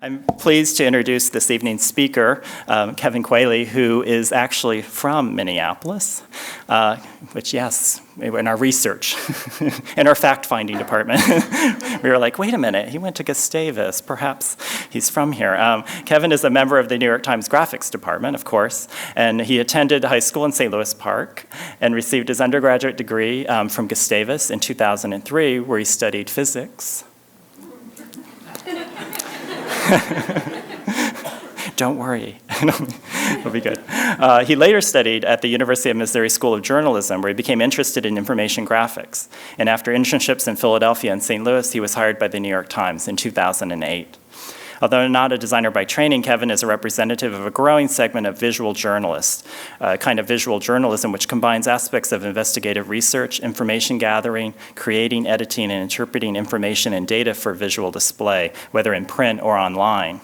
I'm pleased to introduce this evening's speaker, Kevin Quealy, who is actually from Minneapolis, which, yes, in our research, in our fact-finding department, we were like, wait a minute, he went to Gustavus, perhaps he's from here. Kevin is a member of the New York Times graphics department, of course, and he attended high school in St. Louis Park and received his undergraduate degree from Gustavus in 2003, where he studied physics. Don't worry, it'll be good. He later studied at the University of Missouri School of Journalism, where he became interested in information graphics. And after internships in Philadelphia and St. Louis, he was hired by the New York Times in 2008. Although not a designer by training, Kevin is a representative of a growing segment of visual journalists, a kind of visual journalism which combines aspects of investigative research, information gathering, creating, editing, and interpreting information and data for visual display, whether in print or online.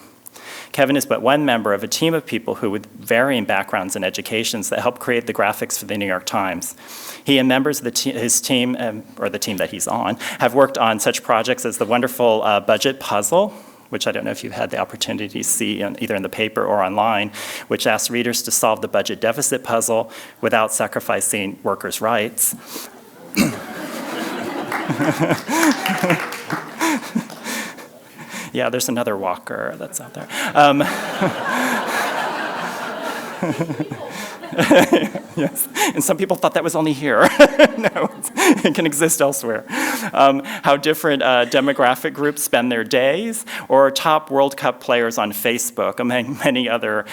Kevin is but one member of a team of people who, with varying backgrounds and educations, that help create the graphics for the New York Times. He and members of his team, or the team that he's on, have worked on such projects as the wonderful Budget Puzzle, which I don't know if you've had the opportunity to see either in the paper or online, which asks readers to solve the budget deficit puzzle without sacrificing workers' rights. Yeah, there's another walker that's out there. Yes, and some people thought that was only here. No, it can exist elsewhere. How different demographic groups spend their days, or top World Cup players on Facebook, among many other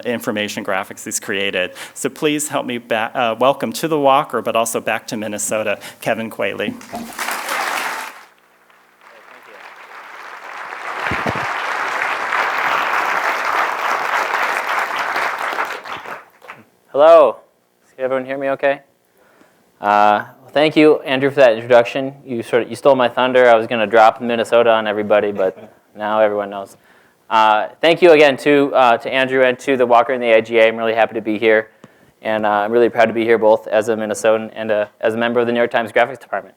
information graphics he's created. So please help me welcome to the walker, but also back to Minnesota, Kevin Quealy. Hello. Can everyone hear me okay? Thank you, Andrew, for that introduction. You stole my thunder. I was going to drop Minnesota on everybody, but now everyone knows. Thank you again to Andrew and to the Walker and the IGA. I'm really happy to be here, and I'm really proud to be here both as a Minnesotan and as a member of the New York Times graphics department.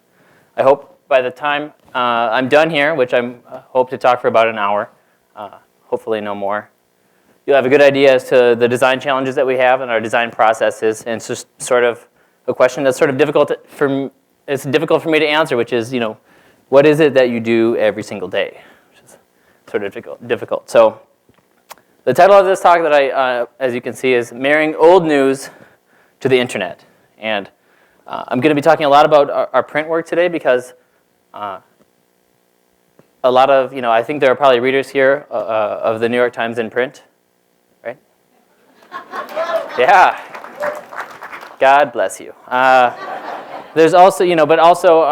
I hope by the time I'm done here, which I hope to talk for about an hour, hopefully no more, you'll have a good idea as to the design challenges that we have and our design processes. And it's just sort of a question that's sort of difficult for me to answer, which is, what is it that you do every single day? Which is sort of difficult. So the title of this talk that as you can see, is Marrying Old News to the Internet. And I'm going to be talking a lot about our print work today because a lot of, I think there are probably readers here of the New York Times in print. Yeah, God bless you. There's also, but also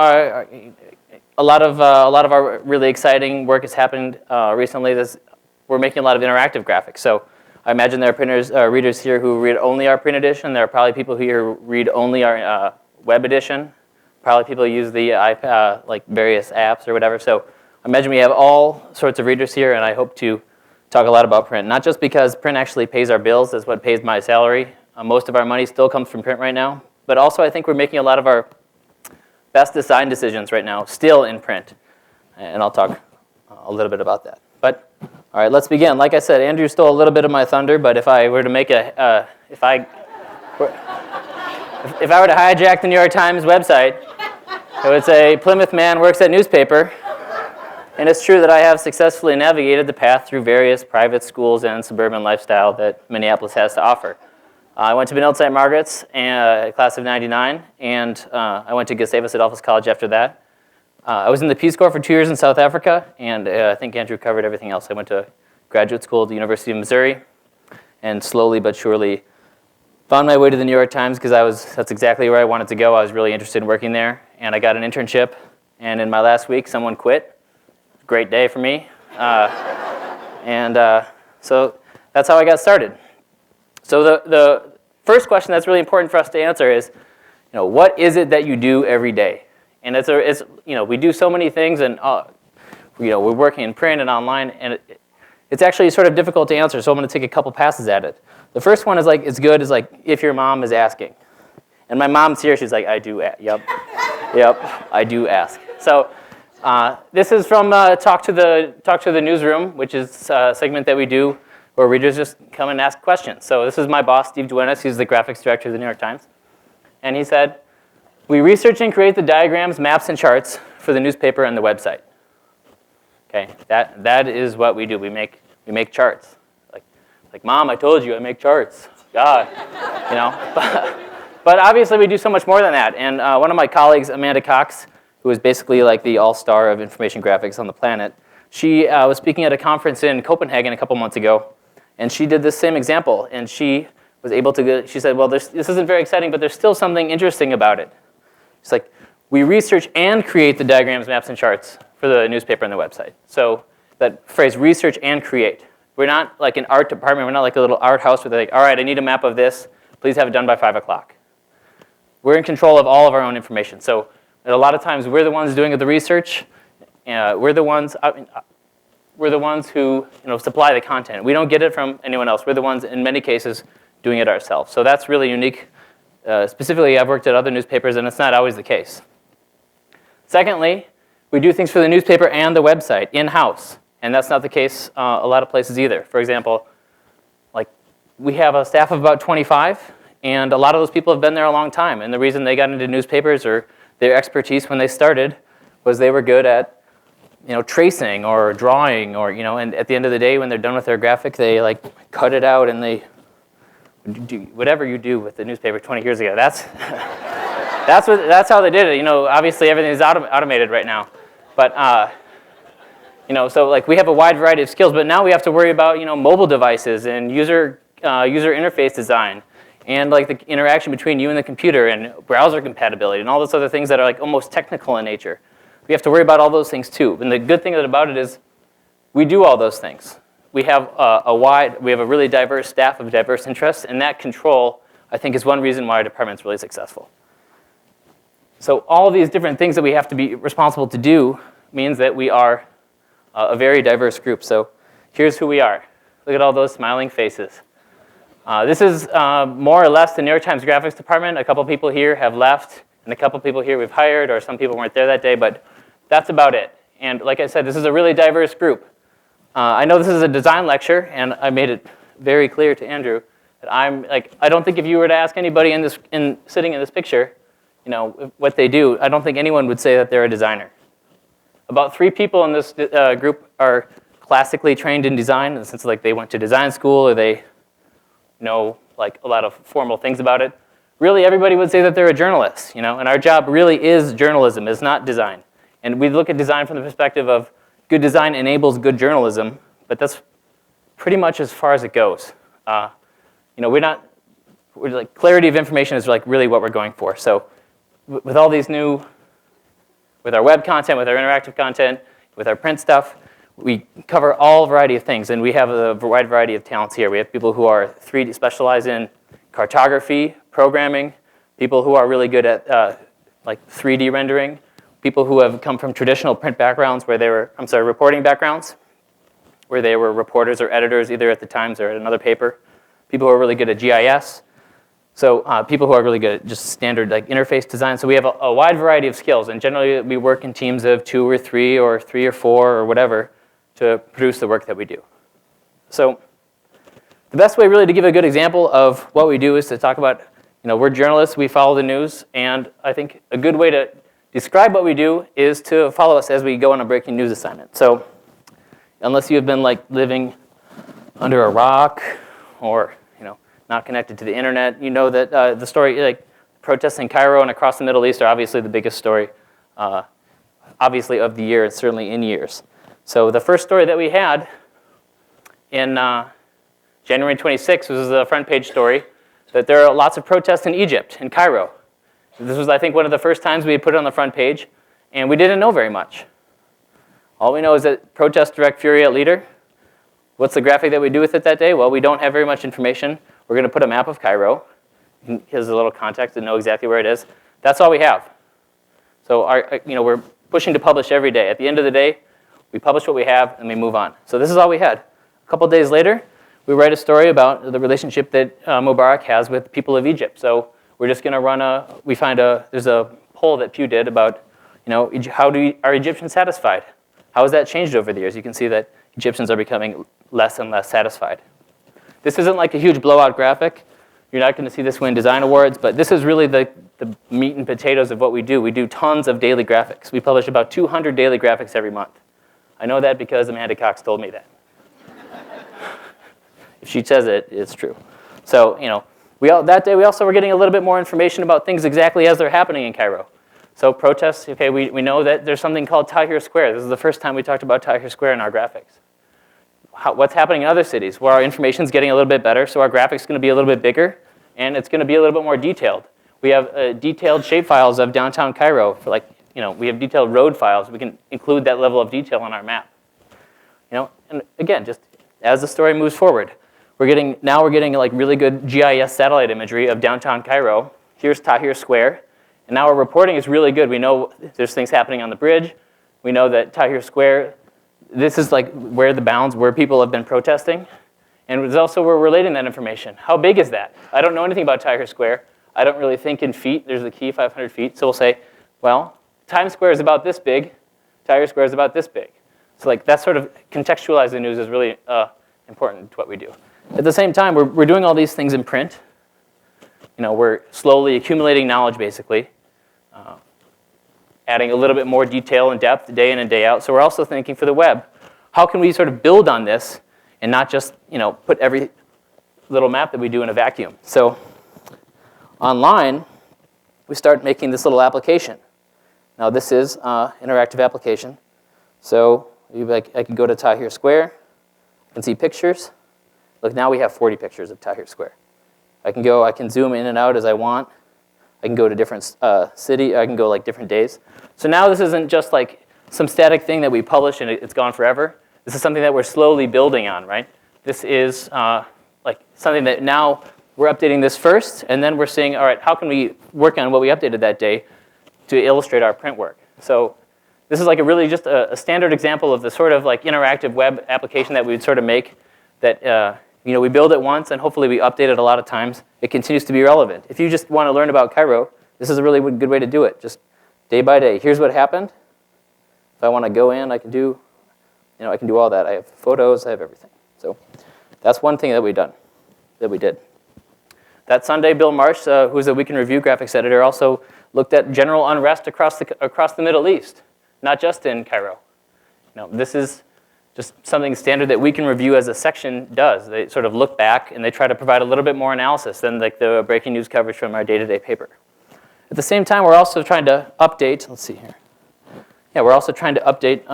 a lot of our really exciting work has happened recently. We're making a lot of interactive graphics. So I imagine there are readers here who read only our print edition. There are probably people here who read only our web edition. Probably people who use the iPad, like various apps or whatever. So I imagine we have all sorts of readers here, and I hope to talk a lot about print, not just because print actually pays our bills, that's what pays my salary. Most of our money still comes from print right now, but also I think we're making a lot of our best design decisions right now still in print, and I'll talk a little bit about that. But all right, let's begin. Like I said, Andrew stole a little bit of my thunder, but if I were to make if I were to hijack the New York Times website, it would say Plymouth man works at newspaper. And it's true that I have successfully navigated the path through various private schools and suburban lifestyle that Minneapolis has to offer. I went to Benilde St. Margaret's class of '99, and I went to Gustavus Adolphus College after that. I was in the Peace Corps for 2 years in South Africa, and I think Andrew covered everything else. I went to graduate school at the University of Missouri, and slowly but surely found my way to the New York Times because that's exactly where I wanted to go. I was really interested in working there, and I got an internship, and in my last week, someone quit. Great day for me. So that's how I got started. So the first question that's really important for us to answer is, what is it that you do every day? And it's we do so many things, and we're working in print and online, and it's actually sort of difficult to answer. So I'm going to take a couple passes at it. The first one is if your mom is asking, and my mom's here. She's like, I do. Yep, I do ask. So This is from Talk to the Newsroom, which is a segment that we do where readers just come and ask questions. So this is my boss, Steve Duenas. He's the graphics director of the New York Times. And he said, we research and create the diagrams, maps, and charts for the newspaper and the website. Okay, that is what we do. We make charts. Like, Mom, I told you I make charts. God, you know. But obviously we do so much more than that. And one of my colleagues, Amanda Cox, who is basically like the all-star of information graphics on the planet, she was speaking at a conference in Copenhagen a couple months ago, and she did this same example. And she was able to, she said, well, this isn't very exciting, but there's still something interesting about it. It's like, we research and create the diagrams, maps, and charts for the newspaper and the website. So that phrase, research and create. We're not like an art department. We're not like a little art house where they're like, all right, I need a map of this. Please have it done by 5 o'clock. We're in control of all of our own information. So a lot of times we're the ones doing the research. We're the ones who supply the content. We don't get it from anyone else. We're the ones, in many cases, doing it ourselves. So that's really unique. Specifically, I've worked at other newspapers, and it's not always the case. Secondly, we do things for the newspaper and the website in-house. And that's not the case a lot of places either. For example, like we have a staff of about 25, and a lot of those people have been there a long time. And the reason they got into newspapers or their expertise when they started was they were good at tracing or drawing or and at the end of the day when they're done with their graphic, they like cut it out and they do whatever you do with the newspaper 20 years ago. That's how they did it. Obviously everything is automated right now, but so like we have a wide variety of skills, but now we have to worry about mobile devices and user interface design and like the interaction between you and the computer and browser compatibility and all those other things that are like almost technical in nature. We have to worry about all those things too. And the good thing about it is we do all those things. We have a really diverse staff of diverse interests, and that control, I think, is one reason why our department's really successful. So all of these different things that we have to be responsible to do means that we are a very diverse group. So here's who we are. Look at all those smiling faces. This is more or less the New York Times graphics department. A couple people here have left, and a couple people here we've hired, or some people weren't there that day, but that's about it. And like I said, this is a really diverse group. I know this is a design lecture, and I made it very clear to Andrew that I don't think if you were to ask anybody sitting in this picture, what they do, I don't think anyone would say that they're a designer. About 3 people in this group are classically trained in design, in the sense like they went to design school or they know like a lot of formal things about it. Really, everybody would say that they're a journalist, and our job really is journalism, it's not design. And we look at design from the perspective of good design enables good journalism, but that's pretty much as far as it goes. We're like clarity of information is like really what we're going for. So with all these with our web content, with our interactive content, with our print stuff, we cover all variety of things, and we have a wide variety of talents here. We have people who are 3D, specialize in cartography, programming, people who are really good at like 3D rendering, people who have come from traditional print backgrounds reporting backgrounds, where they were reporters or editors either at the Times or at another paper, people who are really good at GIS, so people who are really good at just standard like interface design. So we have a wide variety of skills, and generally we work in teams of 2 or 3 or 3 or 4 or whatever to produce the work that we do. So the best way really to give a good example of what we do is to talk about, we're journalists, we follow the news, and I think a good way to describe what we do is to follow us as we go on a breaking news assignment. So unless you have been like living under a rock or not connected to the internet, you know that the story, like protests in Cairo and across the Middle East are obviously the biggest story, obviously of the year and certainly in years. So the first story that we had in January 26th was a front page story that there are lots of protests in Egypt, in Cairo. This was, I think, one of the first times we had put it on the front page, and we didn't know very much. All we know is that protests direct fury at leader. What's the graphic that we do with it that day? Well, we don't have very much information. We're going to put a map of Cairo. Here's a little context to know exactly where it is. That's all we have. So we're pushing to publish every day. At the end of the day, we publish what we have and we move on. So this is all we had. A couple days later, we write a story about the relationship that Mubarak has with the people of Egypt. So we're just going to run there's a poll that Pew did about, Are Egyptians satisfied? How has that changed over the years? You can see that Egyptians are becoming less and less satisfied. This isn't like a huge blowout graphic. You're not going to see this win design awards, but this is really the meat and potatoes of what we do. We do tons of daily graphics. We publish about 200 daily graphics every month. I know that because Amanda Cox told me that. If she says it, it's true. So, that day we also were getting a little bit more information about things exactly as they're happening in Cairo. So protests, okay, we know that there's something called Tahrir Square. This is the first time we talked about Tahrir Square in our graphics. What's happening in other cities? Well, our information's getting a little bit better, so our graphic's going to be a little bit bigger, and it's going to be a little bit more detailed. We have detailed shapefiles of downtown Cairo. For we have detailed road files. We can include that level of detail on our map. And again, just as the story moves forward, we're getting like really good GIS satellite imagery of downtown Cairo. Here's Tahrir Square. And now our reporting is really good. We know there's things happening on the bridge. We know that Tahrir Square, this is like where the bounds, where people have been protesting. And it's also we're relating that information. How big is that? I don't know anything about Tahrir Square. I don't really think in feet. There's the key, 500 feet. So we'll say, well, Times Square is about this big. Tahrir Square is about this big. So that sort of contextualizing news is really important to what we do. At the same time, we're doing all these things in print. We're slowly accumulating knowledge, basically. Adding a little bit more detail and depth day in and day out. So we're also thinking for the web, how can we sort of build on this and not just put every little map that we do in a vacuum? So online, we start making this little application. Now this is interactive application. So I can go to Tahrir Square. I can see pictures. Look, now we have 40 pictures of Tahrir Square. I can zoom in and out as I want. I can go to different city. I can go different days. So now this isn't just some static thing that we publish and it's gone forever. This is something that we're slowly building on, right? This is something that now we're updating this first, and then we're seeing, all right, how can we work on what we updated that day to illustrate our print work? So this is really just a standard example of the sort of interactive web application that we would sort of make that we build it once and hopefully we update it a lot of times. It continues to be relevant. If you just want to learn about Cairo, this is a really good way to do it. Just day by day. Here's what happened. If I want to go in, I can do all that. I have photos. I have everything. So that's one thing that we did. That Sunday, Bill Marsh, who's a Week in Review graphics editor, also looked at general unrest across the Middle East, not just in Cairo. This is just something standard that Week in Review as a section does. They sort of look back and they try to provide a little bit more analysis than the breaking news coverage from our day-to-day paper. At the same time, we're also trying to update. Let's see here. Yeah, we're also trying to update.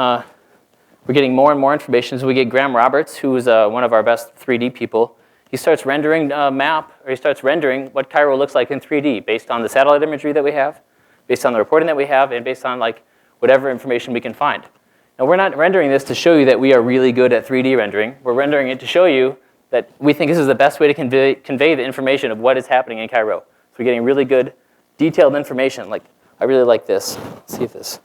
We're getting more and more information. So we get Graham Roberts, who is one of our best 3D people. He starts rendering a map, or he starts rendering what Cairo looks like in 3D based on the satellite imagery that we have, based on the reporting that we have, and based on whatever information we can find. Now, we're not rendering this to show you that we are really good at 3D rendering. We're rendering it to show you that we think this is the best way to convey the information of what is happening in Cairo. So we're getting really good, detailed information. I really like this. Let's see if this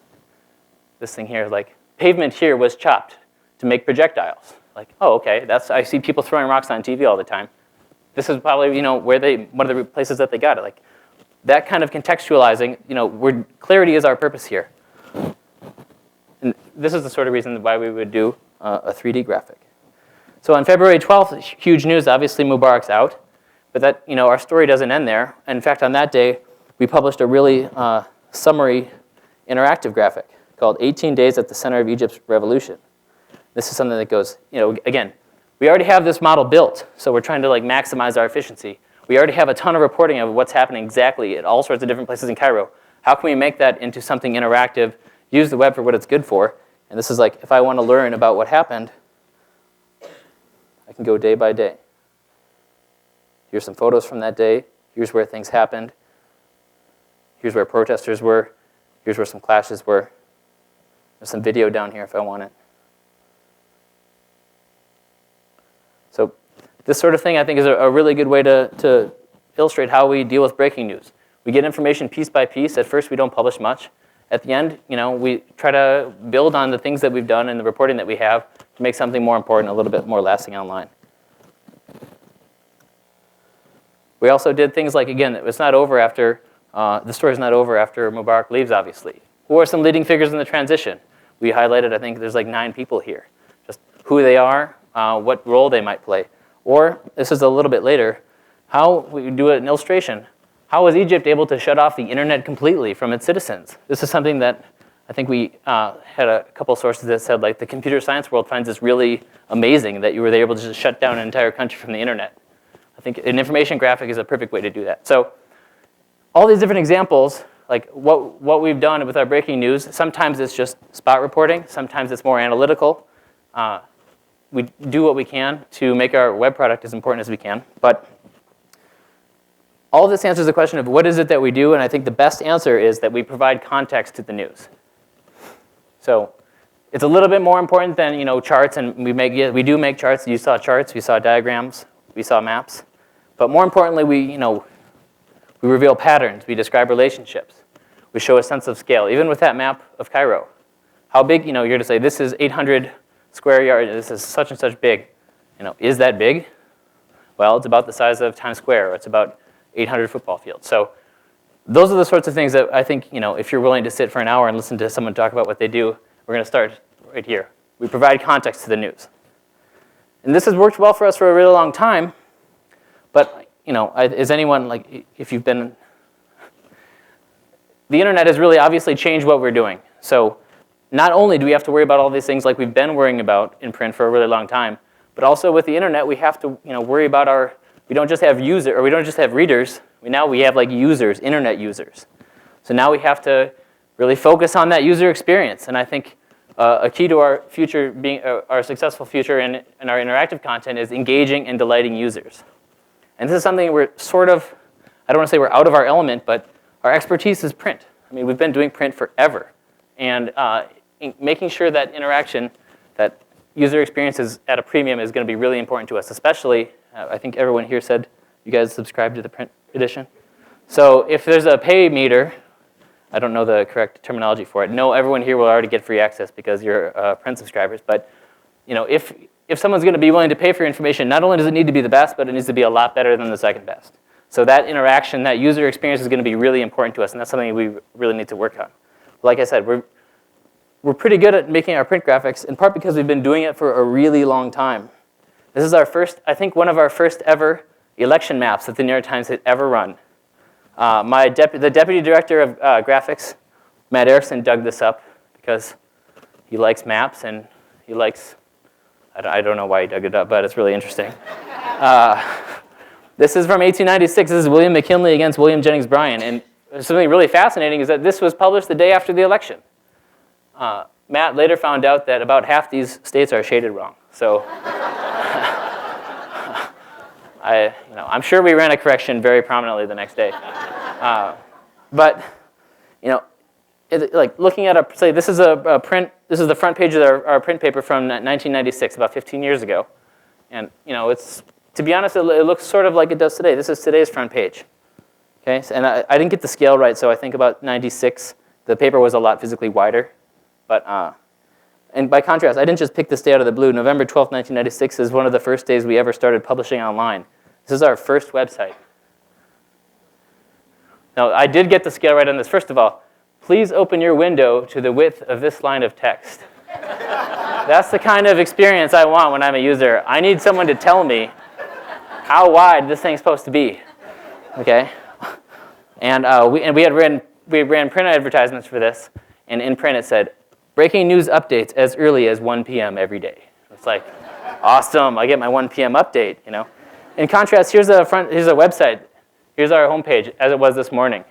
thing here is pavement here was chopped to make projectiles. Oh, okay, I see people throwing rocks on TV all the time. This is probably, one of the places that they got it. That kind of contextualizing, where clarity is our purpose here. And this is the sort of reason why we would do a 3D graphic. So on February 12th, huge news, obviously Mubarak's out. But that, our story doesn't end there. And in fact, on that day, we published a really summary interactive graphic called 18 Days at the Center of Egypt's Revolution. This is something that goes, again, we already have this model built, so we're trying to maximize our efficiency. We already have a ton of reporting of what's happening exactly at all sorts of different places in Cairo. How can we make that into something interactive, use the web for what it's good for? And this is if I want to learn about what happened, I can go day by day. Here's some photos from that day. Here's where things happened. Here's where protesters were. Here's where some clashes were. There's some video down here if I want it. So this sort of thing, I think, is a really good way to illustrate how we deal with breaking news. We get information piece by piece. At first, we don't publish much. At the end, we try to build on the things that we've done and the reporting that we have to make something more important, a little bit more lasting online. We also did things again, it's not over after, the story's not over after Mubarak leaves, obviously. Who are some leading figures in the transition? We highlighted, I think there's like 9 people here. Just who they are, what role they might play. Or, this is a little bit later, how we do an illustration. How was Egypt able to shut off the internet completely from its citizens? This is something that I think we had a couple sources that said, like, the computer science world finds this really amazing that you were able to just shut down an entire country from the internet. I think an information graphic is a perfect way to do that. So all these different examples, like what we've done with our breaking news, sometimes it's just spot reporting, sometimes it's more analytical. We do what we can to make our web product as important as we can. But all of this answers the question of what is it that we do, and I think the best answer is that we provide context to the news. So it's a little bit more important than charts, and we do make charts. You saw charts, we saw diagrams, we saw maps. But more importantly, we reveal patterns, we describe relationships, we show a sense of scale. Even with that map of Cairo, how big, you're going to say this is 800 square yards, this is such and such big. Is that big? Well, it's about the size of Times Square, or it's about 800 football fields. So those are the sorts of things that I think, if you're willing to sit for an hour and listen to someone talk about what they do, we're going to start right here. We provide context to the news. And this has worked well for us for a really long time, but is anyone, like, if you've been, the internet has really obviously changed what we're doing. So not only do we have to worry about all these things like we've been worrying about in print for a really long time, but also with the internet we have to worry about we don't just have we don't just have readers, we have like users, internet users. So now we have to really focus on that user experience. And I think a key to our future being our successful future in our interactive content is engaging and delighting users. And this is something we're sort of, I don't want to say we're out of our element, but our expertise is print. I mean, we've been doing print forever. And making sure that interaction, that user experience is at a premium is going to be really important to us, especially, I think everyone here said you guys subscribe to the print edition. So if there's a pay meter, I don't know the correct terminology for it. No, everyone here will already get free access because you're print subscribers. But if someone's going to be willing to pay for your information, not only does it need to be the best, but it needs to be a lot better than the second best. So that interaction, that user experience is going to be really important to us, and that's something we really need to work on. Like I said, we're pretty good at making our print graphics, in part because we've been doing it for a really long time. This is our first, I think, one of our first ever election maps that the New York Times had ever run. The deputy director of graphics, Matt Erickson, dug this up because he likes maps and he likes, I don't know why he dug it up, but it's really interesting. This is from 1896. This is William McKinley against William Jennings Bryan. And something really fascinating is that this was published the day after the election. Matt later found out that about half these states are shaded wrong. So I'm sure we ran a correction very prominently the next day. But like looking at say this is a print. This is the front page of our print paper from 1996, about 15 years ago, and it's, to be honest, it looks sort of like it does today. This is today's front page. Okay, and I didn't get the scale right, so I think about 96, the paper was a lot physically wider. But and by contrast, I didn't just pick this day out of the blue. November 12th, 1996 is one of the first days we ever started publishing online. This is our first website. Now, I did get the scale right on this. First of all, please open your window to the width of this line of text. That's the kind of experience I want when I'm a user. I need someone to tell me how wide this thing's supposed to be. Okay? And we ran print advertisements for this, and in print it said, breaking news updates as early as 1 p.m. every day. It's like, awesome, I get my 1 p.m. update, In contrast, here's a website. Here's our homepage as it was this morning.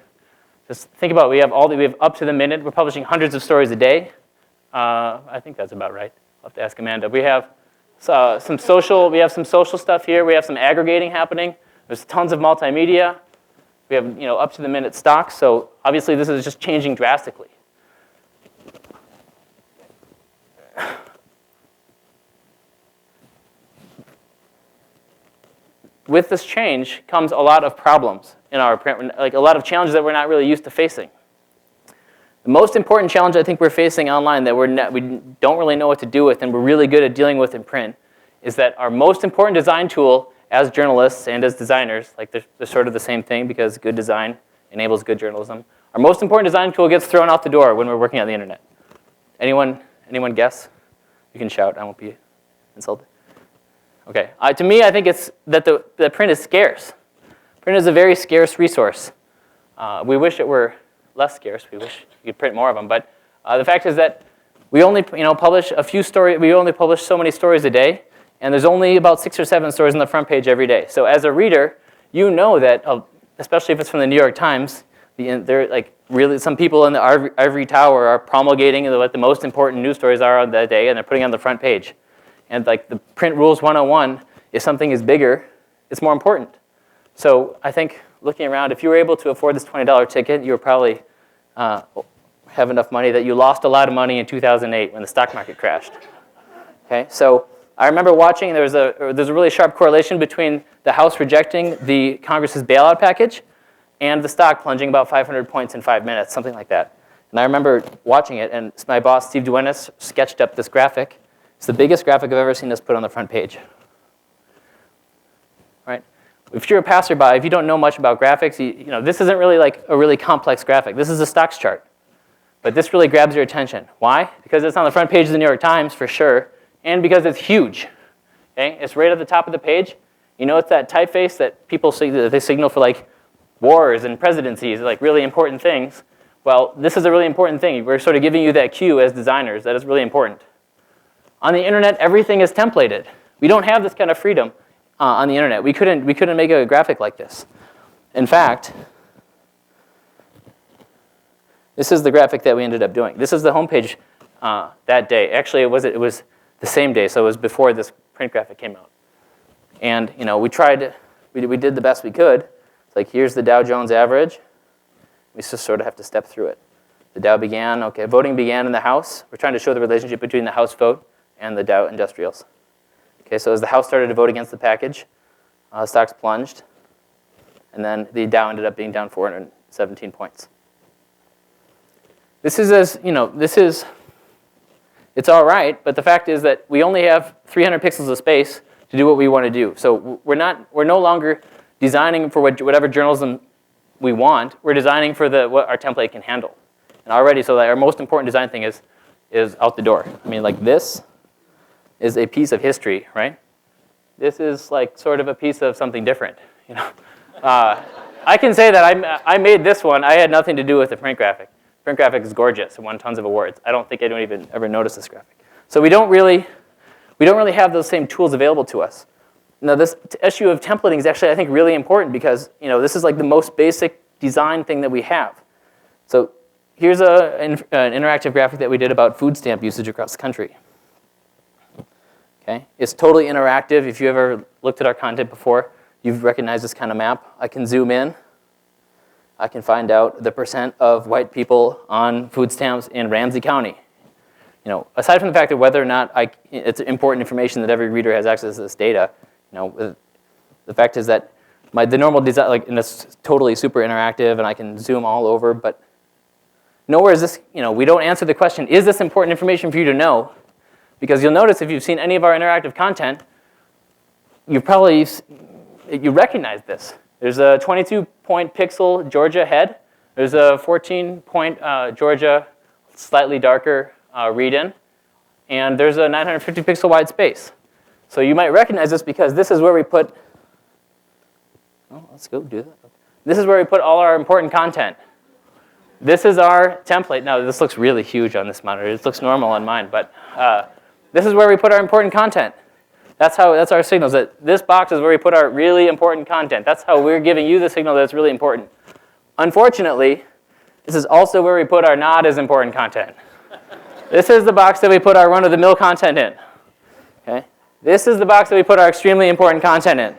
Just think about it. We have up to the minute. We're publishing hundreds of stories a day. I think that's about right. I'll have to ask Amanda. We have some social stuff here. We have some aggregating happening. There's tons of multimedia. We have up to the minute stock. So obviously this is just changing drastically. With this change comes a lot of problems in our print, like a lot of challenges that we're not really used to facing. The most important challenge I think we're facing online that we don't really know what to do with and we're really good at dealing with in print is that our most important design tool as journalists and as designers, like they're sort of the same thing because good design enables good journalism. Our most important design tool gets thrown out the door when we're working on the internet. Anyone guess? You can shout, I won't be insulted. Okay, to me, I think it's that the print is scarce. Print is a very scarce resource. We wish it were less scarce. We wish you could print more of them. But the fact is that we only publish a few stories. We only publish so many stories a day, and there's only about 6 or 7 stories on the front page every day. So as a reader, you know that, especially if it's from the New York Times, they're like really some people in the ivory tower are promulgating what the most important news stories are on that day, and they're putting on the front page. And like the print rules 101, if something is bigger, it's more important. So I think looking around, if you were able to afford this $20 ticket, you were probably have enough money that you lost a lot of money in 2008 when the stock market crashed. Okay, so I remember watching, there's a really sharp correlation between the House rejecting the Congress's bailout package and the stock plunging about 500 points in 5 minutes, something like that. And I remember watching it, and my boss, Steve Duenas, sketched up this graphic. It's the biggest graphic I've ever seen us put on the front page. Right? If you're a passerby, if you don't know much about graphics, this isn't really like a really complex graphic. This is a stocks chart. But this really grabs your attention. Why? Because it's on the front page of the New York Times, for sure, and because it's huge. Okay? It's right at the top of the page. It's that typeface that people see, that they signal for like wars and presidencies, like really important things. Well, this is a really important thing. We're sort of giving you that cue as designers that is really important. On the internet, everything is templated. We don't have this kind of freedom on the internet. We couldn't make a graphic like this. In fact, this is the graphic that we ended up doing. This is the homepage that day. Actually, it was the same day, so it was before this print graphic came out. And we did the best we could. It's like, here's the Dow Jones average. We just sort of have to step through it. The Dow began, okay, voting began in the House. We're trying to show the relationship between the House vote and the Dow Industrials. Okay, so as the House started to vote against the package, stocks plunged, and then the Dow ended up being down 417 points. It's all right, but the fact is that we only have 300 pixels of space to do what we want to do. So we're no longer designing for whatever journalism we want. We're designing for what our template can handle. And already, so that our most important design thing is out the door. I mean, like this is a piece of history, right? This is like sort of a piece of something different. I can say that I made this one. I had nothing to do with the print graphic. Print graphic is gorgeous. It won tons of awards. I don't think anyone even ever noticed this graphic. So we don't really have those same tools available to us. Now, this issue of templating is actually, I think, really important because this is like the most basic design thing that we have. So here's an interactive graphic that we did about food stamp usage across the country. Okay, it's totally interactive. If you ever looked at our content before, you've recognized this kind of map. I can zoom in. I can find out the percent of white people on food stamps in Ramsey County. Aside from the fact that whether or not it's important information that every reader has access to this data, the fact is that the normal design, and it's totally super interactive, and I can zoom all over, but nowhere is this, we don't answer the question, is this important information for you to know? Because you'll notice if you've seen any of our interactive content, you recognize this. There's a 22-point pixel Georgia head. There's a 14-point Georgia slightly darker read-in. And there's a 950 pixel wide space. So you might recognize this because this is where we put, let's go do that. This is where we put all our important content. This is our template. Now, this looks really huge on this monitor. It looks normal on mine, but this is where we put our important content. That's our signals. That this box is where we put our really important content. That's how we're giving you the signal that it's really important. Unfortunately, this is also where we put our not as important content. This is the box that we put our run-of-the-mill content in. Okay? This is the box that we put our extremely important content in.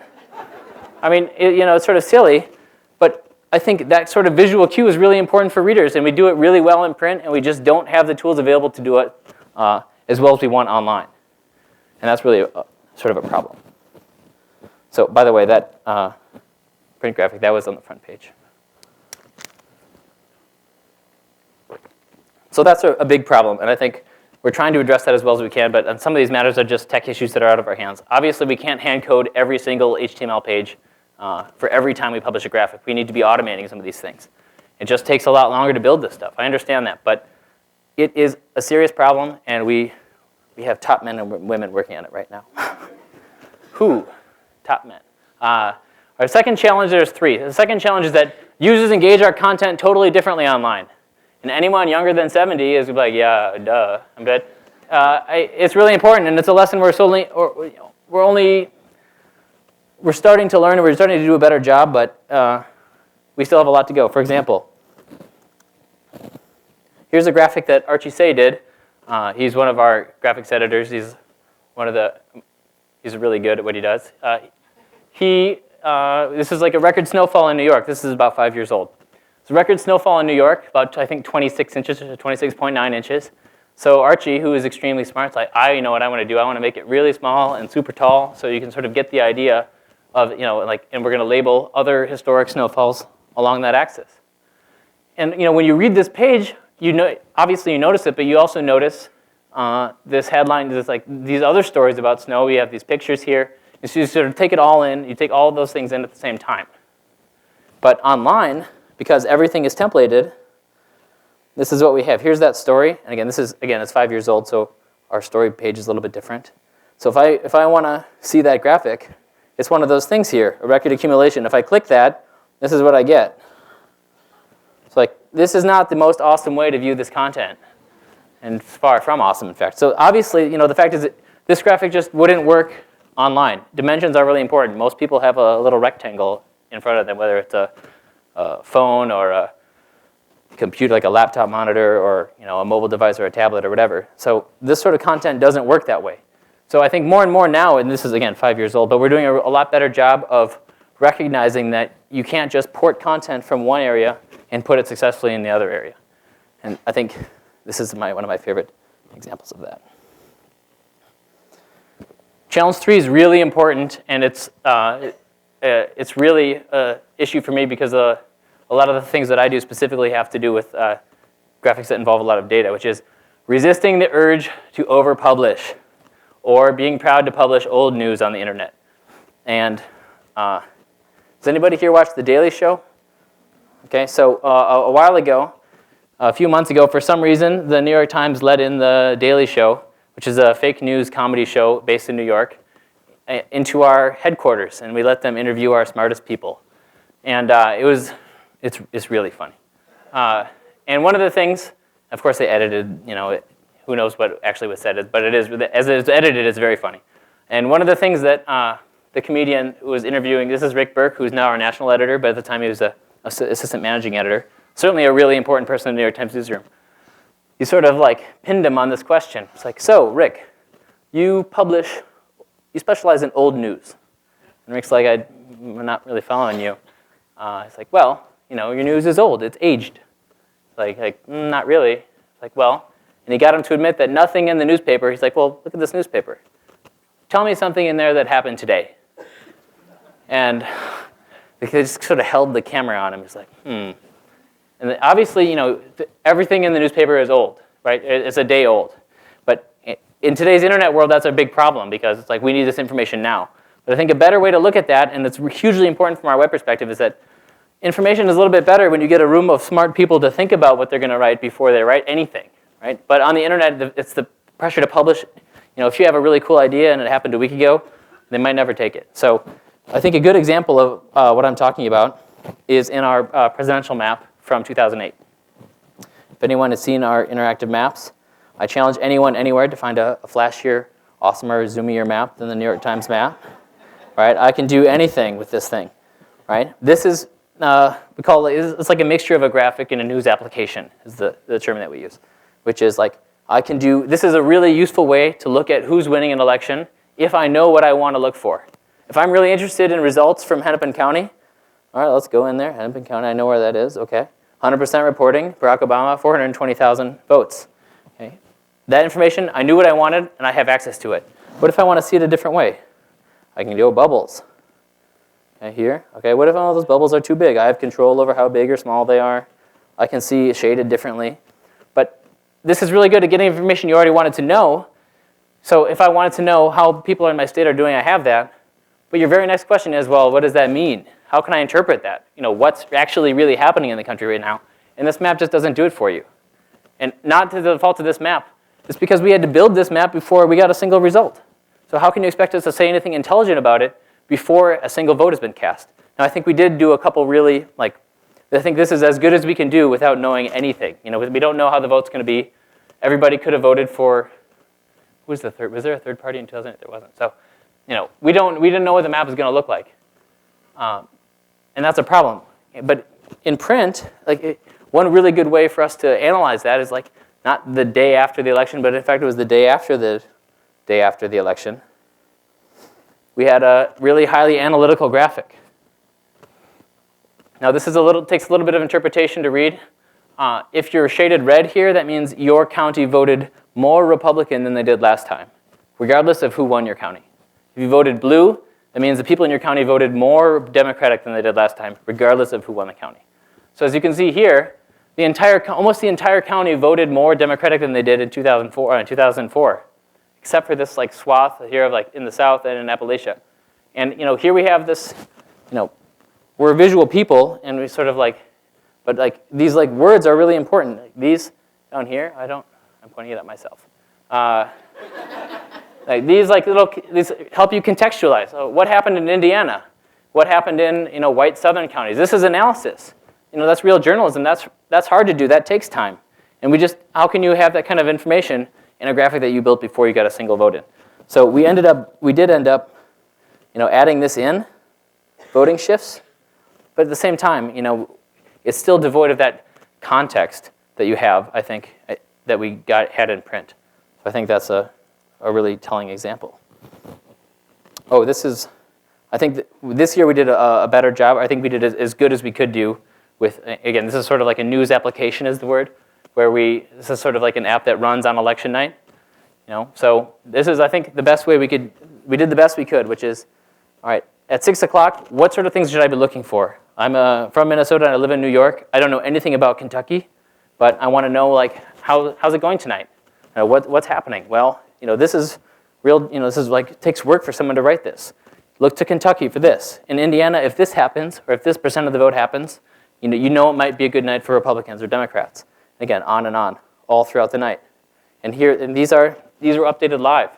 I mean, it's sort of silly, but I think that sort of visual cue is really important for readers, and we do it really well in print, and we just don't have the tools available to do it as well as we want online. And that's really sort of a problem. So, by the way, that print graphic, that was on the front page. So that's a big problem, and I think we're trying to address that as well as we can, but some of these matters are just tech issues that are out of our hands. Obviously, we can't hand code every single HTML page for every time we publish a graphic. We need to be automating some of these things. It just takes a lot longer to build this stuff. I understand that, but it is a serious problem, and we have top men and women working on it right now. Who? Top men. Our second challenge, there's three. The second challenge is that users engage our content totally differently online. And anyone younger than 70 is like, yeah, duh. But it's really important, and it's a lesson we're starting to learn, and we're starting to do a better job, but we still have a lot to go. For example, here's a graphic that Archie Say did. He's one of our graphics editors. He's really good at what he does. This is like a record snowfall in New York. This is about 5 years old. It's a record snowfall in New York, about I think 26 inches to 26.9 inches. So Archie, who is extremely smart, is like, I know what I want to do. I want to make it really small and super tall, so you can sort of get the idea of, and we're going to label other historic snowfalls along that axis. And when you read this page, obviously you notice it, but you also notice this headline. There's like these other stories about snow. We have these pictures here. And so you sort of take it all in. You take all of those things in at the same time. But online, because everything is templated, this is what we have. Here's that story. And again, it's 5 years old, so our story page is a little bit different. So if I want to see that graphic, it's one of those things here, a record accumulation. If I click that, this is what I get. It's like, this is not the most awesome way to view this content. And far from awesome, in fact. So obviously, the fact is that this graphic just wouldn't work online. Dimensions are really important. Most people have a little rectangle in front of them, whether it's a phone or a computer, like a laptop monitor, or a mobile device or a tablet or whatever. So this sort of content doesn't work that way. So I think more and more now, and this is again 5 years old, but we're doing a lot better job of recognizing that you can't just port content from one area and put it successfully in the other area. And I think this is one of my favorite examples of that. Challenge 3 is really important, and it's really an issue for me because a lot of the things that I do specifically have to do with graphics that involve a lot of data, which is resisting the urge to over-publish or being proud to publish old news on the internet. And does anybody here watch The Daily Show? Okay, so a while ago, a few months ago, for some reason, the New York Times let in The Daily Show, which is a fake news comedy show based in New York, into our headquarters, and we let them interview our smartest people. And it's really funny. And one of the things, of course, they edited, who knows what actually was said, but as it's edited, it's very funny. And one of the things that the comedian who was interviewing, this is Rick Burke, who's now our national editor, but at the time he was an assistant managing editor, certainly a really important person in the New York Times newsroom. You sort of like pinned him on this question. It's like, so Rick, you specialize in old news. And Rick's like, I'm not really following you. It's like, well, your news is old, it's aged. Like, not really. It's like, well, and he got him to admit that nothing in the newspaper, he's like, well, look at this newspaper. Tell me something in there that happened today. And they just sort of held the camera on him. He's like, And obviously, everything in the newspaper is old, right? It's a day old. But in today's internet world, that's a big problem because it's like we need this information now. But I think a better way to look at that, and it's hugely important from our web perspective, is that information is a little bit better when you get a room of smart people to think about what they're going to write before they write anything, right? But on the internet, it's the pressure to publish. If you have a really cool idea and it happened a week ago, they might never take it. So I think a good example of what I'm talking about is in our presidential map from 2008. If anyone has seen our interactive maps, I challenge anyone anywhere to find a flashier, awesomer, zoomier map than the New York Times map. Right? I can do anything with this thing. Right? This is we call it's like a mixture of a graphic and a news application is the term that we use, which is like this is a really useful way to look at who's winning an election if I know what I want to look for. If I'm really interested in results from Hennepin County, all right, let's go in there. Hennepin County, I know where that is. Okay. 100% reporting, Barack Obama, 420,000 votes. Okay. That information, I knew what I wanted, and I have access to it. What if I want to see it a different way? I can do bubbles. Okay, here. Okay, what if all those bubbles are too big? I have control over how big or small they are. I can see shaded differently. But this is really good at getting information you already wanted to know. So if I wanted to know how people in my state are doing, I have that. But your very next question is, well, what does that mean? how can I interpret that? What's actually really happening in the country right now? And this map just doesn't do it for you. And not to the fault of this map. It's because we had to build this map before we got a single result. So how can you expect us to say anything intelligent about it before a single vote has been cast? Now, I think we did do a couple really, I think this is as good as we can do without knowing anything. We don't know how the vote's going to be. Everybody could have voted for, who was the third? Was there a third party in 2008? There wasn't. So, we didn't know what the map was going to look like. And that's a problem. But in print, one really good way for us to analyze that is not the day after the election, but in fact it was the day after the election. We had a really highly analytical graphic. Now this takes a little bit of interpretation to read. If you're shaded red here, that means your county voted more Republican than they did last time, regardless of who won your county. If you voted blue, that means the people in your county voted more Democratic than they did last time, regardless of who won the county. So as you can see here, almost the entire county voted more Democratic than they did in 2004, except for this swath here of in the South and in Appalachia. And here we have this, we're visual people, and we sort of but these words are really important. These down here, I'm pointing it at myself. These help you contextualize. So what happened in Indiana? What happened in white southern counties? This is analysis. That's real journalism. That's hard to do. That takes time. And how can you have that kind of information in a graphic that you built before you got a single vote in? So we did end up, adding this in, voting shifts. But at the same time, it's still devoid of that context that you have, I think, that we had in print. So I think that's a really telling example. Oh, I think this year we did a better job. I think we did as good as we could do with, again, this is sort of like a news application is the word, where this is sort of like an app that runs on election night. So this is, I think, the best way we did the best we could, which is, all right, at 6 o'clock, what sort of things should I be looking for? I'm from Minnesota and I live in New York. I don't know anything about Kentucky, but I want to know how's it going tonight? What's happening? Well, this is real. This is it takes work for someone to write this. Look to Kentucky for this. In Indiana, if this happens, or if this percent of the vote happens, it might be a good night for Republicans or Democrats. Again, on and on, all throughout the night. And these were updated live,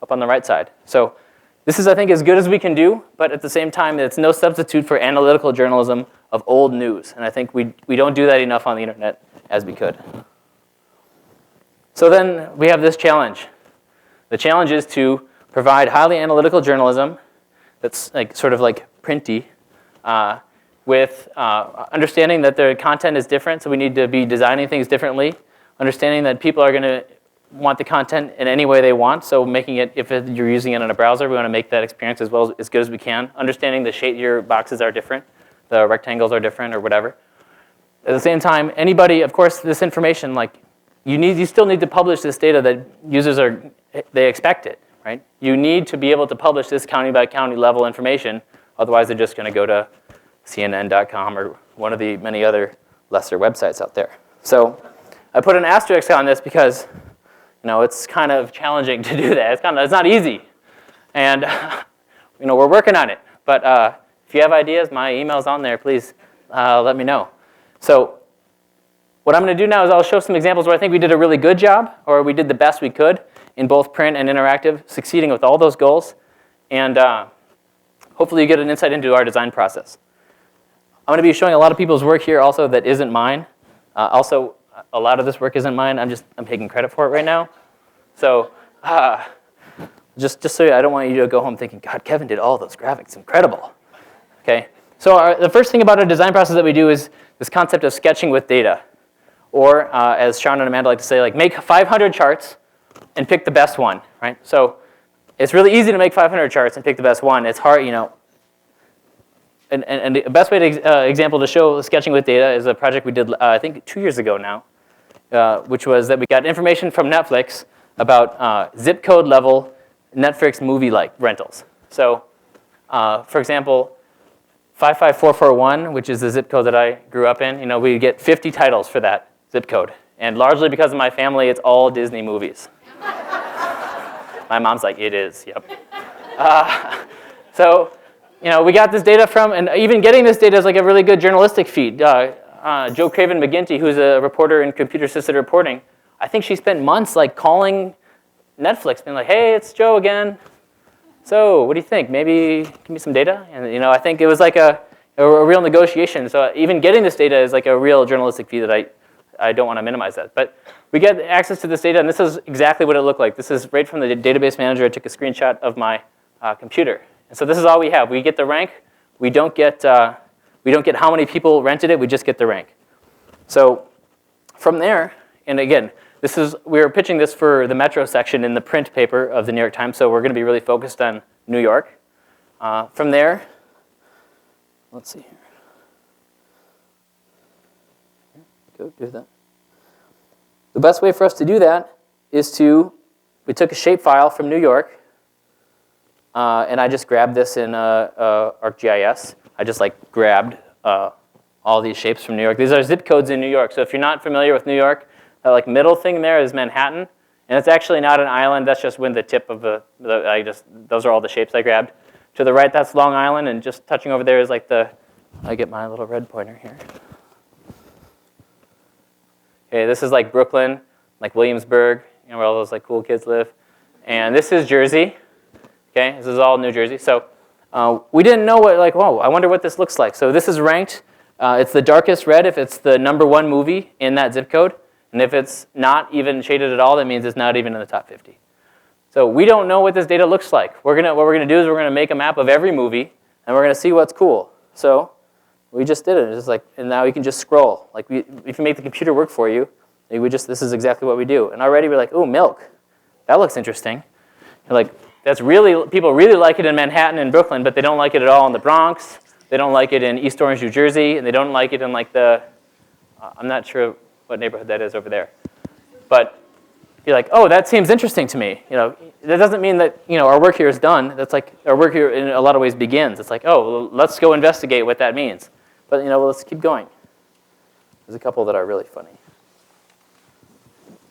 up on the right side. So this is, I think, as good as we can do, but at the same time, it's no substitute for analytical journalism of old news. And I think we don't do that enough on the internet as we could. So then we have this challenge. The challenge is to provide highly analytical journalism that's sort of printy, with understanding that the content is different, so we need to be designing things differently, understanding that people are going to want the content in any way they want, so making it, if you're using it in a browser, we want to make that experience as good as we can, understanding the shape, your boxes are different, the rectangles are different, or whatever. At the same time, anybody, of course, this information, you still need to publish this data that users they expect it, right? You need to be able to publish this county by county level information, otherwise they're just going to go to CNN.com or one of the many other lesser websites out there. So I put an asterisk on this because it's kind of challenging to do that. It's not easy, and we're working on it. But if you have ideas, my email's on there. Please let me know. So what I'm going to do now is I'll show some examples where I think we did a really good job, or we did the best we could in both print and interactive, succeeding with all those goals, and hopefully you get an insight into our design process. I'm going to be showing a lot of people's work here also that isn't mine. Also, a lot of this work isn't mine. I'm taking credit for it right now. So just so I don't want you to go home thinking, God, Kevin did all those graphics. Incredible. Okay. So the first thing about our design process that we do is this concept of sketching with data. Or as Sean and Amanda like to say, make 500 charts and pick the best one, right? So it's really easy to make 500 charts and pick the best one. It's hard, And the best way to example to show sketching with data is a project we did, I think 2 years ago now, which was that we got information from Netflix about zip code level Netflix movie rentals. So, for example, 55441, which is the zip code that I grew up in, we get 50 titles for that zip code. And largely because of my family, it's all Disney movies. My mom's like, it is, yep. So we got this data from, and even getting this data is like a really good journalistic feed. Joe Craven McGinty, who's a reporter in computer-assisted reporting, I think she spent months like calling Netflix, being like, "Hey, it's Joe again. So, what do you think? Maybe give me some data." And I think it was like a real negotiation. So even getting this data is like a real journalistic feed that I don't want to minimize that. But we get access to this data, and this is exactly what it looked like. This is right from the database manager. I took a screenshot of my computer. And so this is all we have. We get the rank. We don't get how many people rented it. We just get the rank. So from there, and again, we were pitching this for the Metro section in the print paper of the New York Times. So we're going to be really focused on New York. From there, let's see here. Go do that. The best way for us to do that is we took a shapefile from New York, and I just grabbed this in ArcGIS. I just grabbed all these shapes from New York. These are zip codes in New York. So if you're not familiar with New York, that middle thing there is Manhattan, and it's actually not an island. That's just when the tip of those are all the shapes I grabbed. To the right, that's Long Island, and just touching over there is I get my little red pointer here. Okay, this is Brooklyn, Williamsburg, where all those cool kids live. And this is Jersey. Okay, this is all New Jersey. So we didn't know whoa, I wonder what this looks like. So this is ranked. It's the darkest red if it's the #1 movie in that zip code. And if it's not even shaded at all, that means it's not even in the top 50. So we don't know what this data looks like. What we're going to do is we're going to make a map of every movie, and we're going to see what's cool. So we just did it. It's and now you can just scroll. If you make the computer work for you, this is exactly what we do. And already we're like, ooh, milk. That looks interesting. You're people really like it in Manhattan and Brooklyn, but they don't like it at all in the Bronx. They don't like it in East Orange, New Jersey, and they don't like it in I'm not sure what neighborhood that is over there. But you're like, oh, that seems interesting to me. That doesn't mean that our work here is done. That's our work here in a lot of ways begins. It's oh, well, let's go investigate what that means. But let's keep going. There's a couple that are really funny.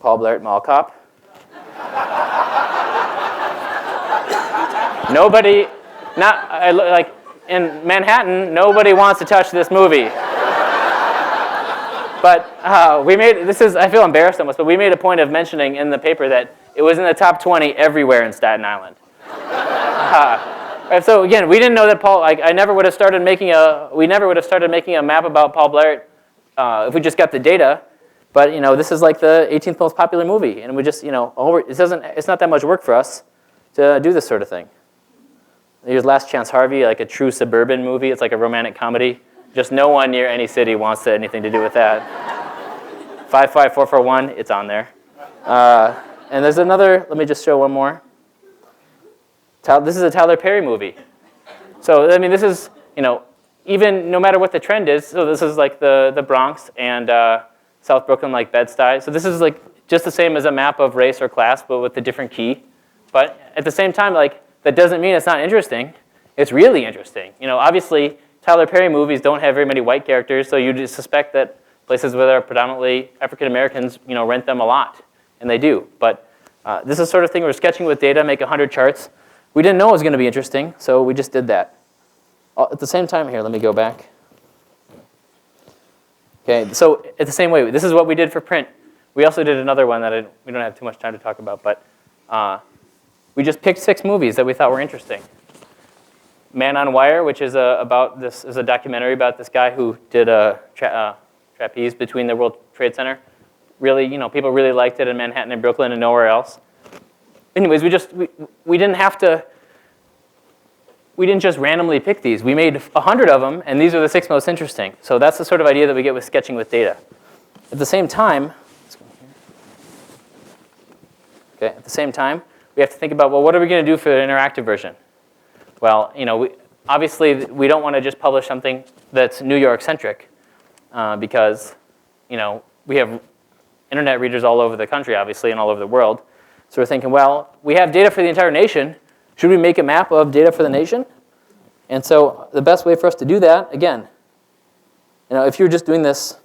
Paul Blart Mall Cop. Nobody, in Manhattan, nobody wants to touch this movie. But I feel embarrassed almost, but we made a point of mentioning in the paper that it was in the top 20 everywhere in Staten Island. Right, so again, we didn't know that Paul, we never would have started making a map about Paul Blart if we just got the data. But this is the 18th most popular movie, and we just it's not that much work for us to do this sort of thing. Here's Last Chance Harvey, a true suburban movie. It's a romantic comedy. Just no one near any city wants anything to do with that. 55441, it's on there. And there's another, let me just show one more. This is a Tyler Perry movie. So, this is, even no matter what the trend is, so this is the Bronx and South Brooklyn, Bed-Stuy. So this is just the same as a map of race or class, but with a different key. But at the same time, that doesn't mean it's not interesting. It's really interesting. Obviously, Tyler Perry movies don't have very many white characters, so you just suspect that places where there are predominantly African Americans, rent them a lot, and they do. But this is the sort of thing we're sketching with data, make 100 charts. We didn't know it was going to be interesting, so we just did that. At the same time here, let me go back. Okay, so at the same way, this is what we did for print. We also did another one that we don't have too much time to talk about, but we just picked 6 movies that we thought were interesting. Man on Wire, which is a documentary about this guy who did a trapeze between the World Trade Center. Really, people really liked it in Manhattan and Brooklyn and nowhere else. Anyways, we didn't just randomly pick these. We made 100 of them, and these are the 6 most interesting. So that's the sort of idea that we get with sketching with data. At the same time, we have to think about, well, what are we going to do for the interactive version? Well, obviously we don't want to just publish something that's New York-centric because, we have internet readers all over the country, obviously, and all over the world. So we're thinking, well, we have data for the entire nation. Should we make a map of data for the nation? And so the best way for us to do that, again, if you're just doing this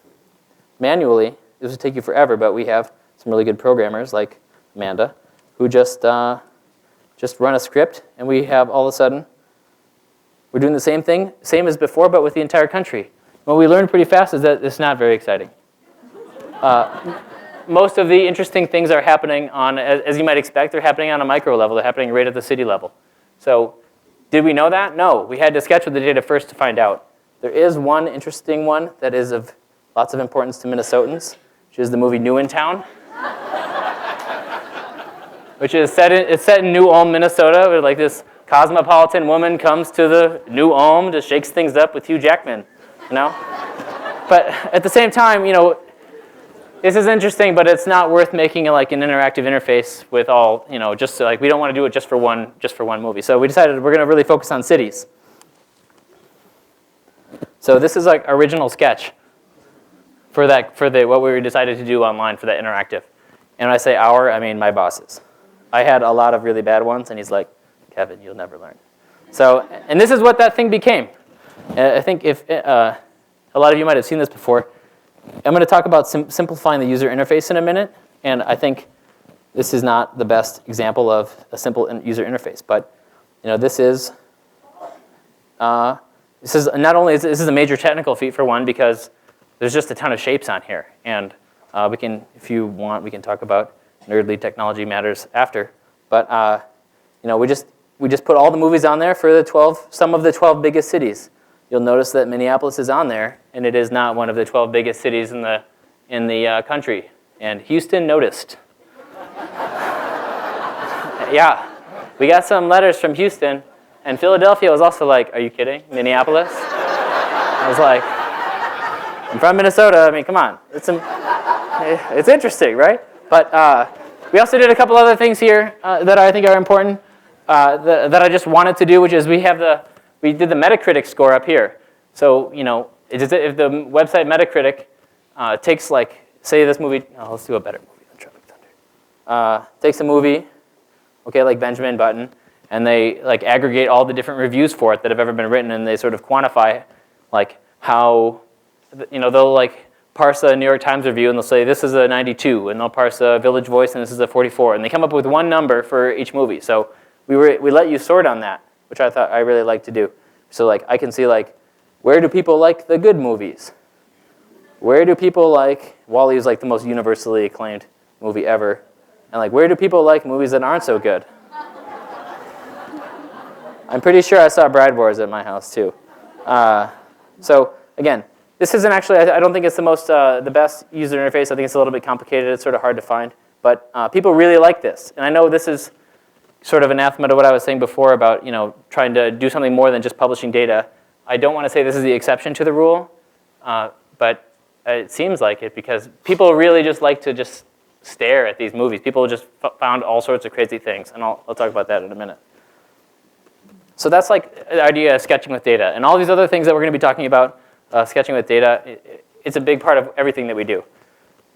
manually, this would take you forever, but we have some really good programmers like Amanda who just run a script, and we have all of a sudden, We're doing the same thing, same as before, but with the entire country. What we learned pretty fast is that it's not very exciting. Most of the interesting things are happening on, as you might expect, they're happening on a micro level. They're happening right at the city level. So did we know that? No. We had to sketch with the data first to find out. There is one interesting one that is of lots of importance to Minnesotans, which is the movie New in Town, which is set in New Ulm, Minnesota, where like this cosmopolitan woman comes to the New Ulm, just shakes things up with Hugh Jackman, you know? But at the same time, you know, this is interesting, but it's not worth making like an interactive interface with all, you know, just like we don't want to do it just for one movie. So we decided we're going to really focus on cities. So this is like original sketch for what we decided to do online for that interactive. And when I say our, I mean my bosses. I had a lot of really bad ones, and he's like, Kevin, you'll never learn. So, and this is what that thing became. I think if a lot of you might have seen this before. I'm going to talk about simplifying the user interface in a minute, and I think this is not the best example of a simple user interface, but you know, this is not only this is a major technical feat for one because there's just a ton of shapes on here, and we can, if you want, we can talk about nerdly technology matters after, but you know, we just put all the movies on there for some of the 12 biggest cities. You'll notice that Minneapolis is on there, and it is not one of the 12 biggest cities in the country. And Houston noticed. Yeah, we got some letters from Houston, and Philadelphia was also like, "Are you kidding, Minneapolis?" I was like, "I'm from Minnesota. I mean, come on, it's interesting, right?" But we also did a couple other things here that I think are important that I just wanted to do, which is we did the Metacritic score up here. So, you know, if the website Metacritic takes like, say this movie, let's do a better movie than Tropic Thunder. Takes a movie, okay, like Benjamin Button, and they like aggregate all the different reviews for it that have ever been written, and they sort of quantify like how, you know, they'll like parse a New York Times review and they'll say this is a 92, and they'll parse a Village Voice and this is a 44, and they come up with one number for each movie. So we let you sort on that, which I thought I really like to do. So like I can see like, where do people like the good movies? Where do people like, WALL-E is like the most universally acclaimed movie ever. And like, where do people like movies that aren't so good? I'm pretty sure I saw Bride Wars at my house too. So again, this isn't actually, I don't think it's the best user interface. I think it's a little bit complicated. It's sort of hard to find. But people really like this. And I know this is sort of anathema to what I was saying before about, you know, trying to do something more than just publishing data. I don't want to say this is the exception to the rule, but it seems like it because people really just like to just stare at these movies. People just found all sorts of crazy things, and I'll talk about that in a minute. So that's like the idea of sketching with data. And all these other things that we're going to be talking about, sketching with data, it's a big part of everything that we do.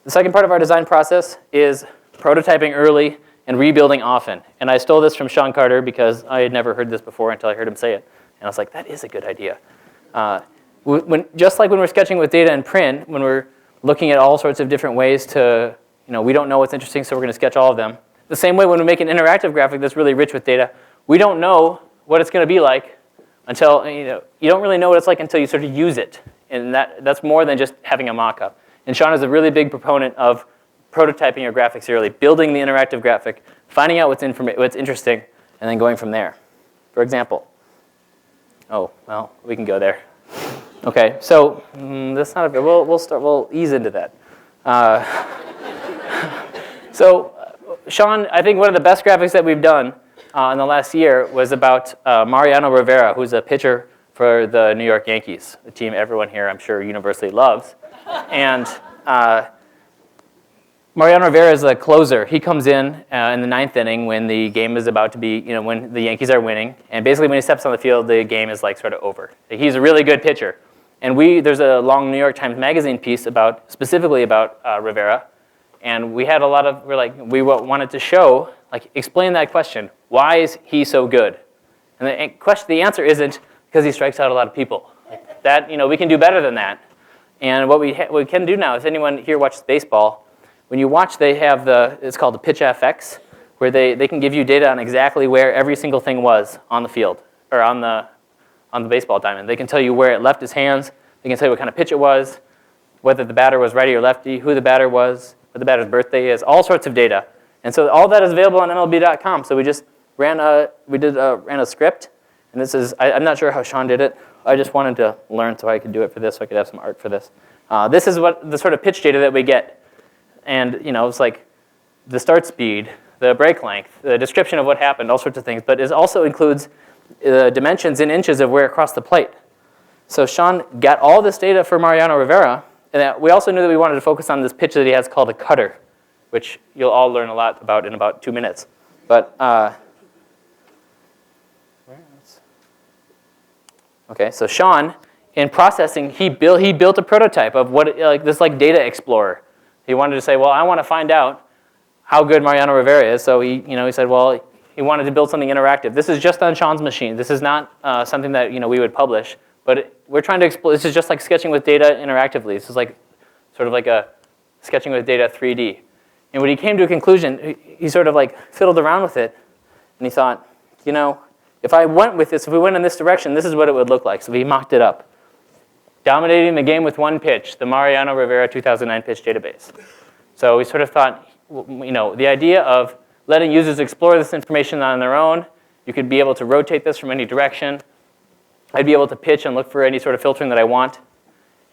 The second part of our design process is prototyping early and rebuilding often. And I stole this from Sean Carter because I had never heard this before until I heard him say it. And I was like, that is a good idea. Just like when we're sketching with data in print, when we're looking at all sorts of different ways to, you know, we don't know what's interesting, so we're going to sketch all of them. The same way when we make an interactive graphic that's really rich with data, we don't know what it's going to be like until, you don't really know what it's like until you sort of use it. And that's more than just having a mock-up. And Sean is a really big proponent of prototyping your graphics early, building the interactive graphic, finding out what's interesting, and then going from there. For example, well, we can go there. Okay, so that's not a. We'll ease into that. So, Sean, I think one of the best graphics that we've done in the last year was about Mariano Rivera, who's a pitcher for the New York Yankees, the team everyone here I'm sure universally loves, and. Mariano Rivera is a closer. He comes in the ninth inning when the game is about to be, when the Yankees are winning. And basically when he steps on the field, the game is like sort of over. He's a really good pitcher. And there's a long New York Times Magazine piece specifically about Rivera. And we had we wanted to show, explain that question. Why is he so good? And the answer isn't because he strikes out a lot of people. That, we can do better than that. And what we can do now, if anyone here watches baseball, when you watch, they have it's called the Pitch FX, where they can give you data on exactly where every single thing was on the field, or on on the baseball diamond. They can tell you where it left his hands. They can tell you what kind of pitch it was, whether the batter was righty or lefty, who the batter was, what the batter's birthday is, all sorts of data. And so all that is available on MLB.com. So we just ran a script. And this is, I'm not sure how Sean did it. I just wanted to learn so I could do it for this, so I could have some art for this. This is what the sort of pitch data that we get. And it's like the start speed, the break length, the description of what happened, all sorts of things. But it also includes dimensions in inches of where it crossed the plate. So Sean got all this data for Mariano Rivera. And we also knew that we wanted to focus on this pitch that he has called a cutter, which you'll all learn a lot about in about 2 minutes. But okay, so Sean, in processing, he built a prototype of what this data explorer. He wanted to say, well, I want to find out how good Mariano Rivera is. So he said, well, he wanted to build something interactive. This is just on Sean's machine. This is not something that we would publish. But we're trying to explore. This is just like sketching with data interactively. This is sort of like a sketching with data 3D. And when he came to a conclusion, he sort of fiddled around with it, and he thought, if I went with this, if we went in this direction, this is what it would look like. So he mocked it up. Dominating the game with one pitch, the Mariano Rivera 2009 pitch database. So we sort of thought, the idea of letting users explore this information on their own, you could be able to rotate this from any direction. I'd be able to pitch and look for any sort of filtering that I want.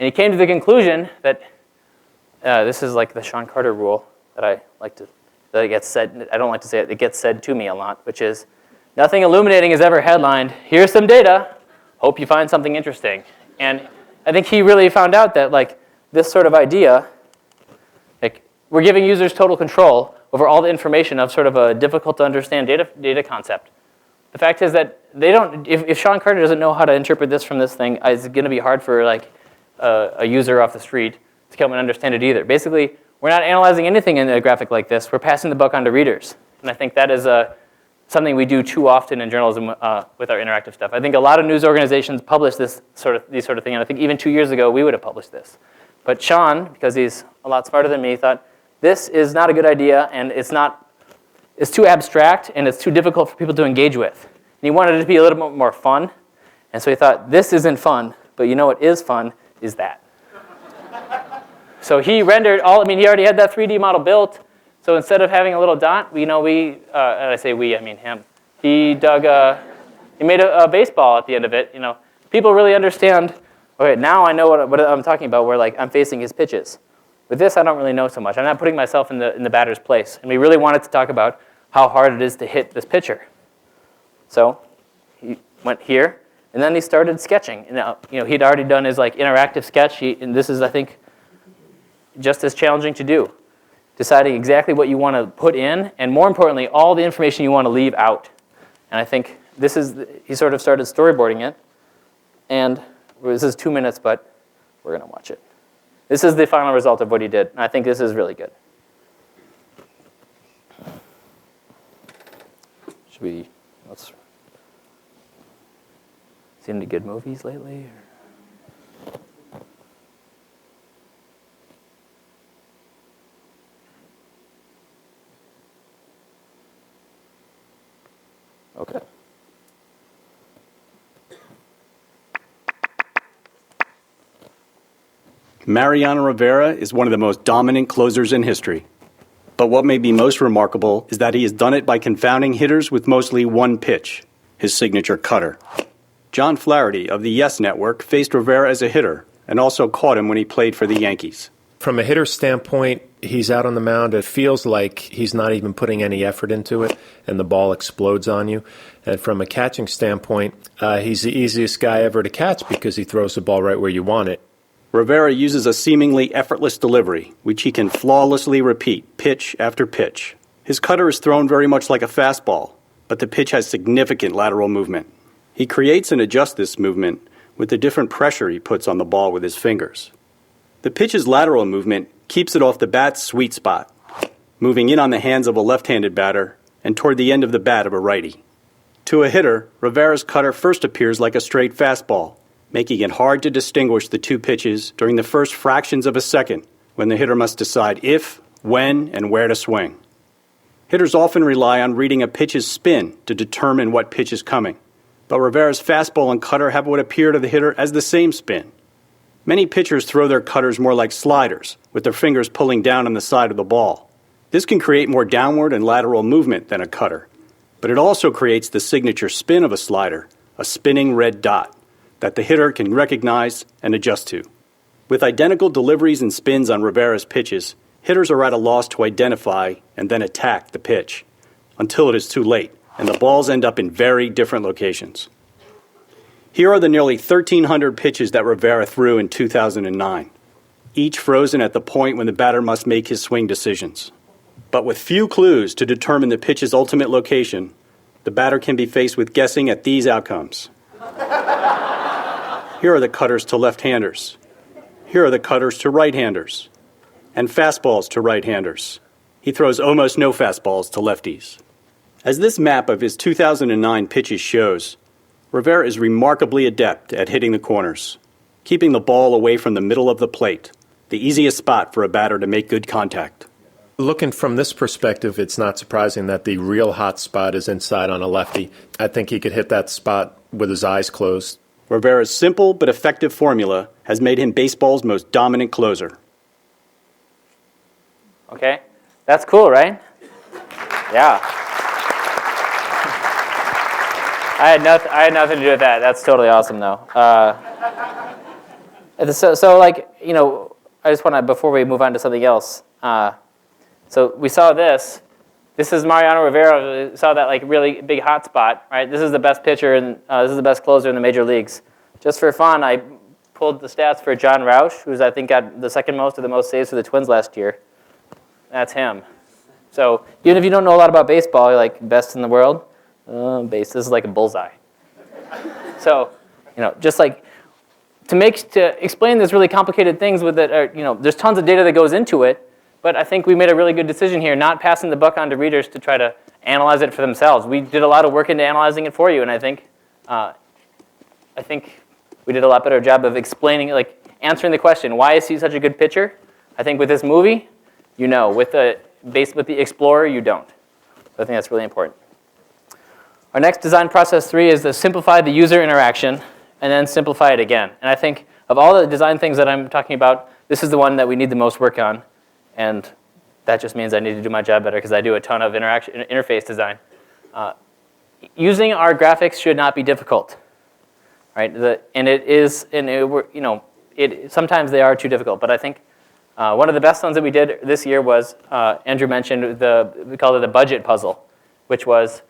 And he came to the conclusion that this is like the Sean Carter rule that it gets said, I don't like to say it, it gets said to me a lot, which is, nothing illuminating is ever headlined, here's some data, hope you find something interesting. And I think he really found out that this sort of idea, we're giving users total control over all the information of sort of a difficult to understand data concept. The fact is that they don't. If Sean Carter doesn't know how to interpret this from this thing, it's going to be hard for a user off the street to come and understand it either. Basically, we're not analyzing anything in a graphic like this. We're passing the buck on to readers, and I think that is something we do too often in journalism with our interactive stuff. I think a lot of news organizations publish these sort of things, and I think even 2 years ago we would have published this. But Sean, because he's a lot smarter than me, thought this is not a good idea, and it's too abstract, and it's too difficult for people to engage with. And he wanted it to be a little bit more fun. And so he thought, this isn't fun, but what is fun is that. So he rendered he already had that 3D model built. So instead of having a little dot, and I say we, I mean him. He made a baseball at the end of it. People really understand, okay, now I know what I'm talking about, where I'm facing his pitches. With this, I don't really know so much. I'm not putting myself in the batter's place. And we really wanted to talk about how hard it is to hit this pitcher. So he went here, and then he started sketching. He'd already done his interactive sketch, and this is, I think, just as challenging to do. Deciding exactly what you want to put in, and more importantly, all the information you want to leave out. And I think he sort of started storyboarding it, and this is 2 minutes, but we're going to watch it. This is the final result of what he did, and I think this is really good. Let's see any good movies lately? Okay. Mariano Rivera is one of the most dominant closers in history. But what may be most remarkable is that he has done it by confounding hitters with mostly one pitch, his signature cutter. John Flaherty of the Yes Network faced Rivera as a hitter and also caught him when he played for the Yankees. From a hitter standpoint, he's out on the mound. It feels like he's not even putting any effort into it, and the ball explodes on you. And from a catching standpoint, he's the easiest guy ever to catch because he throws the ball right where you want it. Rivera uses a seemingly effortless delivery, which he can flawlessly repeat pitch after pitch. His cutter is thrown very much like a fastball, but the pitch has significant lateral movement. He creates and adjusts this movement with the different pressure he puts on the ball with his fingers. The pitch's lateral movement keeps it off the bat's sweet spot, moving in on the hands of a left-handed batter and toward the end of the bat of a righty. To a hitter, Rivera's cutter first appears like a straight fastball, making it hard to distinguish the two pitches during the first fractions of a second when the hitter must decide if, when, and where to swing. Hitters often rely on reading a pitch's spin to determine what pitch is coming. But Rivera's fastball and cutter have what appear to the hitter as the same spin. Many pitchers throw their cutters more like sliders, with their fingers pulling down on the side of the ball. This can create more downward and lateral movement than a cutter, but it also creates the signature spin of a slider, a spinning red dot, that the hitter can recognize and adjust to. With identical deliveries and spins on Rivera's pitches, hitters are at a loss to identify and then attack the pitch, until it is too late, and the balls end up in very different locations. Here are the nearly 1,300 pitches that Rivera threw in 2009, each frozen at the point when the batter must make his swing decisions. But with few clues to determine the pitch's ultimate location, the batter can be faced with guessing at these outcomes. Here are the cutters to left-handers. Here are the cutters to right-handers. And fastballs to right-handers. He throws almost no fastballs to lefties. As this map of his 2009 pitches shows, Rivera is remarkably adept at hitting the corners, keeping the ball away from the middle of the plate, the easiest spot for a batter to make good contact. Looking from this perspective, it's not surprising that the real hot spot is inside on a lefty. I think he could hit that spot with his eyes closed. Rivera's simple but effective formula has made him baseball's most dominant closer. Okay, that's cool, right? Yeah. I had nothing to do with that. That's totally awesome, though. So, like, you know, I just want to, before we move on to something else, so we saw this. This is Mariano Rivera. We saw that, like, really big hot spot, right? This is the best pitcher, and this is the best closer in the major leagues. Just for fun, I pulled the stats for John Roush, who's, I think, got the second most or the most saves for the Twins last year. That's him. So even if you don't know a lot about baseball, you're like, best in the world? This is like a bullseye. So, you know, just like to explain this really complicated things with it, you know, there's tons of data that goes into it, but I think we made a really good decision here, not passing the buck on to readers to try to analyze it for themselves. We did a lot of work into analyzing it for you, and I think we did a lot better job of explaining, like answering the question, why is he such a good pitcher? I think with this movie, you know, with the Explorer, you don't. So I think that's really important. Our next design process 3 is to simplify the user interaction and then simplify it again. And I think of all the design things that I'm talking about, this is the one that we need the most work on. And that just means I need to do my job better because I do a ton of interface design. Using our graphics should not be difficult, right? Sometimes they are too difficult, but I think one of the best ones that we did this year was, Andrew mentioned, we called it the budget puzzle, which was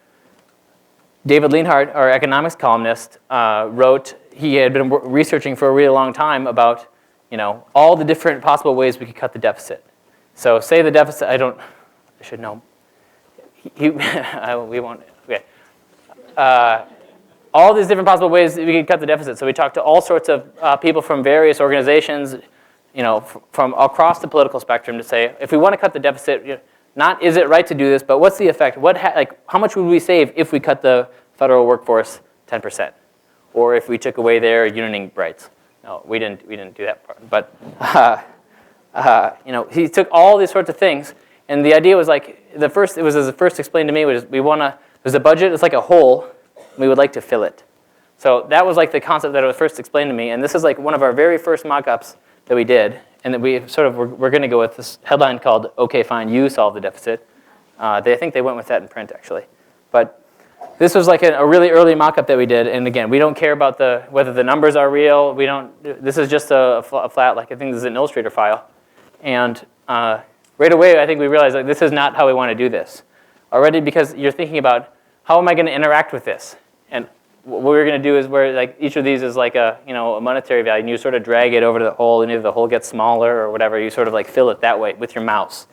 David Leonhardt, our economics columnist, wrote, he had been researching for a really long time about, you know, all the different possible ways we could cut the deficit. So say the deficit, I should know. We won't, okay. All these different possible ways that we could cut the deficit. So we talked to all sorts of people from various organizations, you know, from across the political spectrum to say, if we want to cut the deficit, you know, not is it right to do this, but what's the effect? How much would we save if we cut the federal workforce 10%, or if we took away their union rights? No, we didn't do that part. But you know, he took all these sorts of things, and the idea was like it was as the first explained to me was there's a budget. It's like a hole. And we would like to fill it. So that was like the concept that was first explained to me, and this is like one of our very first mock-ups that we did, and that we sort of we're going to go with this headline called "Okay, fine, you solve the deficit." I think they went with that in print actually, but this was like a really early mock-up that we did. And again, we don't care about whether the numbers are real. We don't. This is just a flat, like I think this is an Illustrator file, and right away I think we realized like this is not how we want to do this already, because you're thinking about how am I going to interact with this, and what we're going to do is where like each of these is like a monetary value, and you sort of drag it over to the hole, and either the hole gets smaller or whatever. You sort of like fill it that way with your mouse.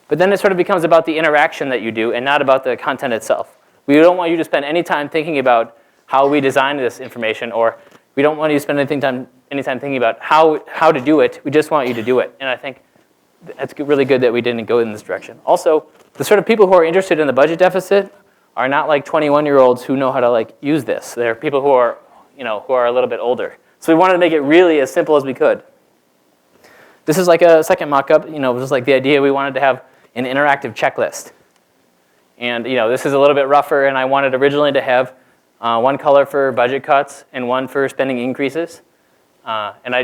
But then it sort of becomes about the interaction that you do, and not about the content itself. We don't want you to spend any time thinking about how we design this information, or we don't want you to spend any time thinking about how to do it. We just want you to do it. And I think it's really good that we didn't go in this direction. Also, the sort of people who are interested in the budget deficit are not like 21-year-olds who know how to like use this. They're people who are a little bit older. So we wanted to make it really as simple as we could. This is like a second mock-up. It was like the idea we wanted to have an interactive checklist. And this is a little bit rougher, and I wanted originally to have one color for budget cuts, and one for spending increases. And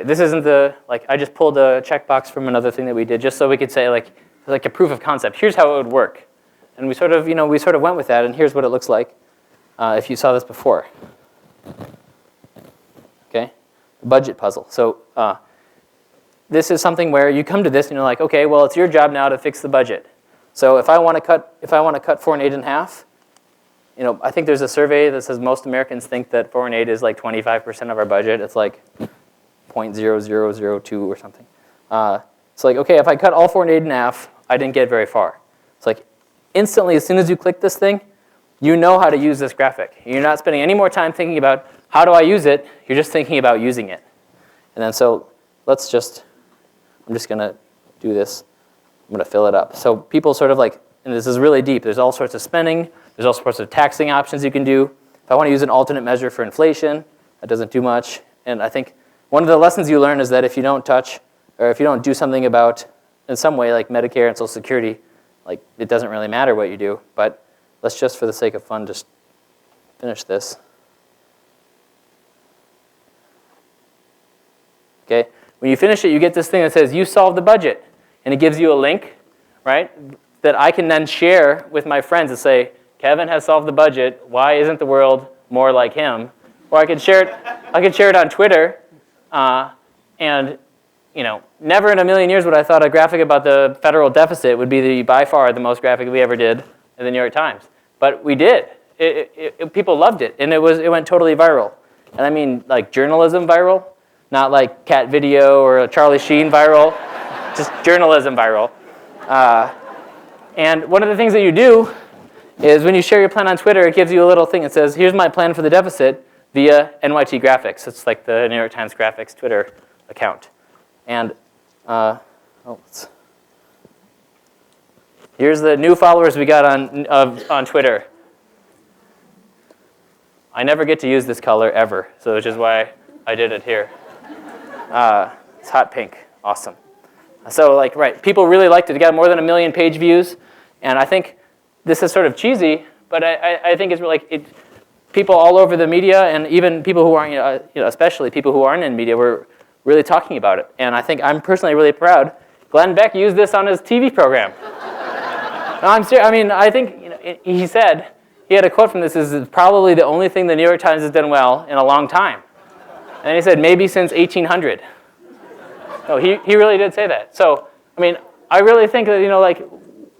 this isn't I just pulled a checkbox from another thing that we did just so we could say like a proof of concept. Here's how it would work. And we sort of went with that, and here's what it looks like if you saw this before. Okay, budget puzzle. So this is something where you come to this and you're like, okay, well, it's your job now to fix the budget. So if I want to cut foreign aid in half, I think there's a survey that says most Americans think that foreign aid is like 25% of our budget. It's like 0.0002 or something. It's like, okay, if I cut all foreign aid in half, I didn't get very far. It's like instantly, as soon as you click this thing, you know how to use this graphic. You're not spending any more time thinking about how do I use it. You're just thinking about using it. And then so I'm just going to do this. I'm going to fill it up. So people sort of and this is really deep. There's all sorts of spending. There's all sorts of taxing options you can do. If I want to use an alternate measure for inflation, that doesn't do much. And I think one of the lessons you learn is that if you don't touch, or if you don't do something about, in some way, like Medicare and Social Security, it doesn't really matter what you do. But let's just, for the sake of fun, just finish this. Okay. When you finish it, you get this thing that says, you solved the budget. And it gives you a link, right, that I can then share with my friends and say, Kevin has solved the budget. Why isn't the world more like him? Or I could share it on Twitter. And never in a million years would I thought a graphic about the federal deficit would be by far the most graphic we ever did in the New York Times. But we did. People loved it, and it went totally viral. And I mean like journalism viral, not like cat video or a Charlie Sheen viral, just journalism viral. And one of the things that you do is when you share your plan on Twitter, it gives you a little thing that says, here's my plan for the deficit via NYT Graphics. It's like the New York Times Graphics Twitter account. And here's the new followers we got on Twitter. I never get to use this color ever, so which is why I did it here. It's hot pink. Awesome. So right, people really liked it. It got more than 1 million page views. And I think this is sort of cheesy, but I think it's really people all over the media, and even people who aren't, especially people who aren't in media, were really talking about it. And I think I'm personally really proud. Glenn Beck used this on his TV program. No, I'm serious. I mean, I think he said, he had a quote from this, this is probably the only thing the New York Times has done well in a long time. And he said, maybe since 1800. No, he really did say that. So, I mean, I really think that,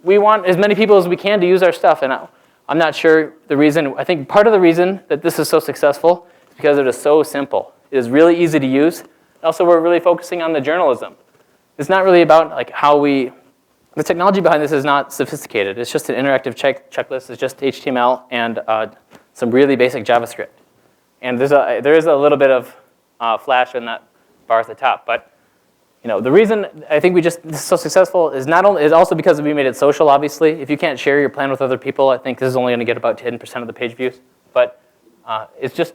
we want as many people as we can to use our stuff. And I'm not sure the reason. I think part of the reason that this is so successful is because it is so simple. It is really easy to use. Also, we're really focusing on the journalism. It's not really about the technology behind this is not sophisticated. It's just an interactive checklist. It's just HTML and some really basic JavaScript. And there is a little bit of Flash in that bar at the top. But the reason I think this is so successful is also because we made it social, obviously. If you can't share your plan with other people, I think this is only going to get about 10% of the page views. But it's just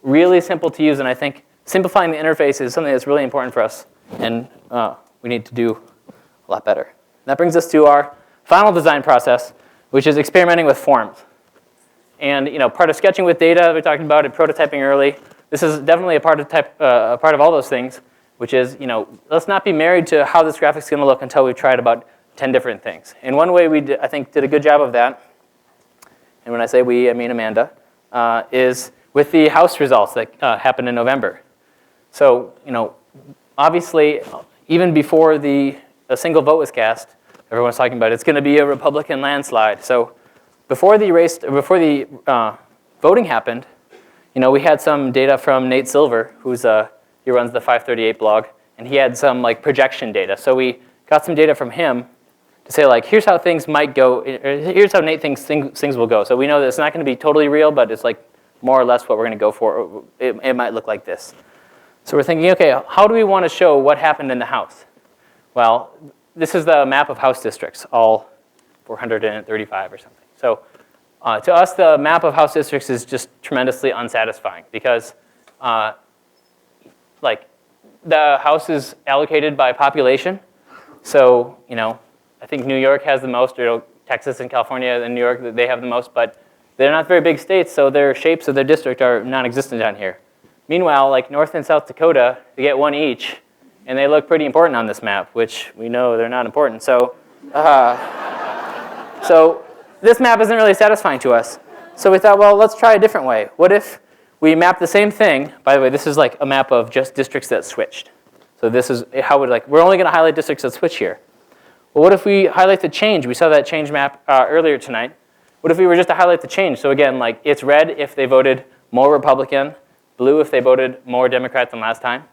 really simple to use, and I think simplifying the interface is something that's really important for us, and we need to do a lot better. And that brings us to our final design process, which is experimenting with forms. And part of sketching with data we're talking about and prototyping early. This is definitely a part of all those things, which is, let's not be married to how this graphic's going to look until we've tried about 10 different things. And one way we, I think, did a good job of that, and when I say we, I mean Amanda, is with the House results that happened in November. So, obviously, even before a single vote was cast, everyone's talking about it's going to be a Republican landslide. So, before the voting happened, we had some data from Nate Silver, he runs the 538 blog, and he had some projection data. So we got some data from him to say here's how things might go, here's how Nate thinks things will go. So we know that it's not going to be totally real, but it's more or less what we're going to go for. It might look like this. So we're thinking, okay, how do we want to show what happened in the House? Well, this is the map of House districts, all 435 or something. So to us, the map of House districts is just tremendously unsatisfying because the House is allocated by population. So, I think New York has the most, or Texas and California and New York, they have the most, but they're not very big states, so their shapes of their district are non-existent down here. Meanwhile, like North and South Dakota, they get one each, and they look pretty important on this map, which we know they're not important. So, so this map isn't really satisfying to us. So we thought, well, let's try a different way. What if we map the same thing? By the way, this is like a map of just districts that switched. So this is how we're only going to highlight districts that switch here. Well, what if we highlight the change? We saw that change map earlier tonight. What if we were just to highlight the change? So again, like it's red if they voted more Republican, blue if they voted more Democrat than last time.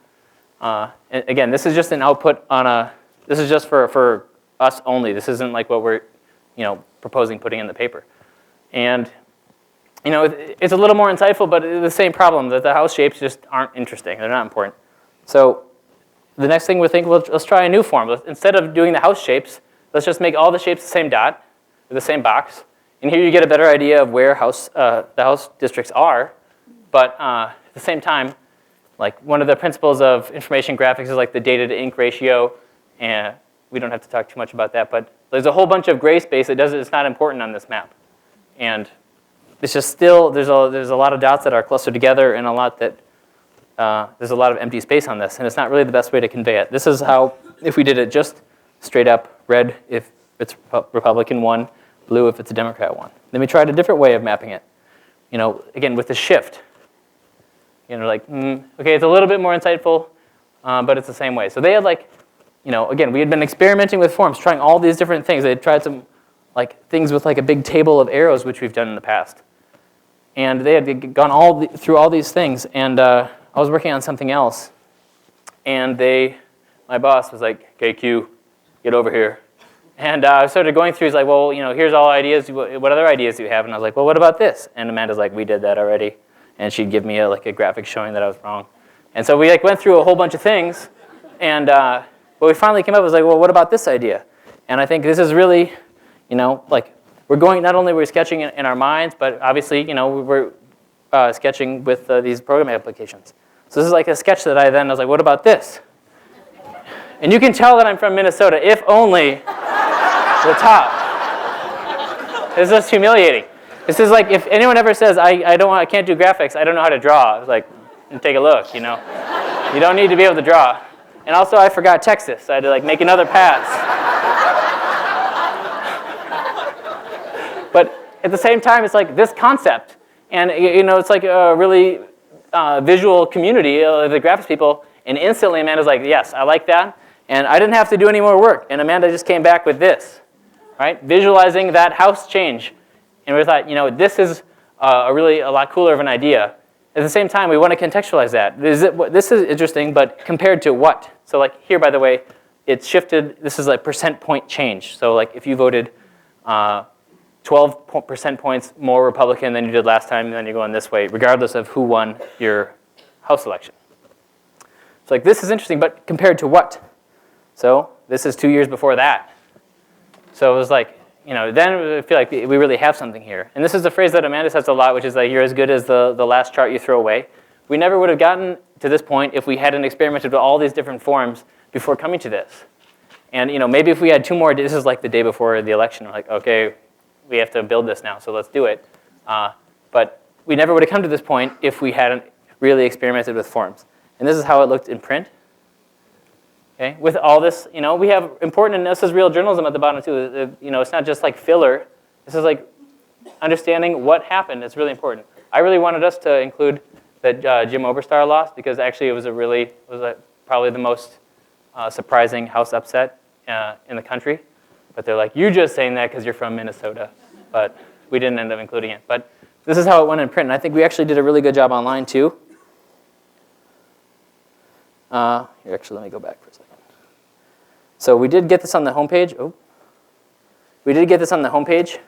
And again, this is just an output on this is just for us only. This isn't like what we're proposing putting in the paper. And it's a little more insightful, but it's the same problem that the house shapes just aren't interesting. They're not important. So the next thing we think, well, let's try a new form. Instead of doing the house shapes, let's just make all the shapes the same dot, or the same box. And here you get a better idea of where the house districts are. But at the same time, like one of the principles of information graphics is like the data to ink ratio. And we don't have to talk too much about that. But there's a whole bunch of gray space that it's not important on this map. And it's just still, there's a lot of dots that are clustered together and a lot that, there's a lot of empty space on this. And it's not really the best way to convey it. This is how, if we did it just straight up, red if it's Republican one, blue if it's a Democrat one. Then we tried a different way of mapping it. Again, with the shift. Okay, it's a little bit more insightful, but it's the same way. So they had again, we had been experimenting with forms, trying all these different things. They had tried some things with a big table of arrows, which we've done in the past. And they had gone through all these things, and I was working on something else. And my boss was like, "Okay, Q, get over here." And I started going through, he's like, "Well, here's all ideas. What other ideas do you have?" And I was like, "Well, what about this?" And Amanda's like, "We did that already." And she'd give me a graphic showing that I was wrong. And so we went through a whole bunch of things. And what we finally came up with was well, what about this idea? And I think this is really, we're going, not only we're sketching in our minds, but obviously, we're sketching with these programming applications. So this is like a sketch that I was like, what about this? And you can tell that I'm from Minnesota, if only the top. This is just humiliating. This is like if anyone ever says, I can't do graphics, I don't know how to draw. I was like, take a look, You don't need to be able to draw. And also I forgot Texas, so I had to make another pass. But at the same time, it's like this concept. And it's like a really visual community, the graphics people. And instantly Amanda's like, yes, I like that. And I didn't have to do any more work. And Amanda just came back with this, right? Visualizing that house change. And we thought, this is a lot cooler of an idea. At the same time, we want to contextualize that. This is interesting, but compared to what? So here, by the way, it's shifted. This is percent point change. So if you voted 12 percent points more Republican than you did last time, then you're going this way, regardless of who won your House election. So this is interesting, but compared to what? So this is 2 years before that. So it was then I feel like we really have something here. And this is a phrase that Amanda says a lot, which is you're as good as the last chart you throw away. We never would have gotten to this point if we hadn't experimented with all these different forms before coming to this. And maybe if we had 2 more, this is the day before the election. We're okay, we have to build this now, so let's do it. But we never would have come to this point if we hadn't really experimented with forms. And this is how it looked in print. Okay, with all this, we have important, and this is real journalism at the bottom too. It's not just probably this is understanding what happened. It's really important. I really wanted us to include that Jim Oberstar lost because actually it was probably the most surprising House upset in the country. But they're you're just saying that because you're from Minnesota. But we didn't end up including it. But this is how it went in print, and I think we actually did a really good job online too. Here, actually, let me go back for a second. So we did get this on the homepage. We did get this on the homepage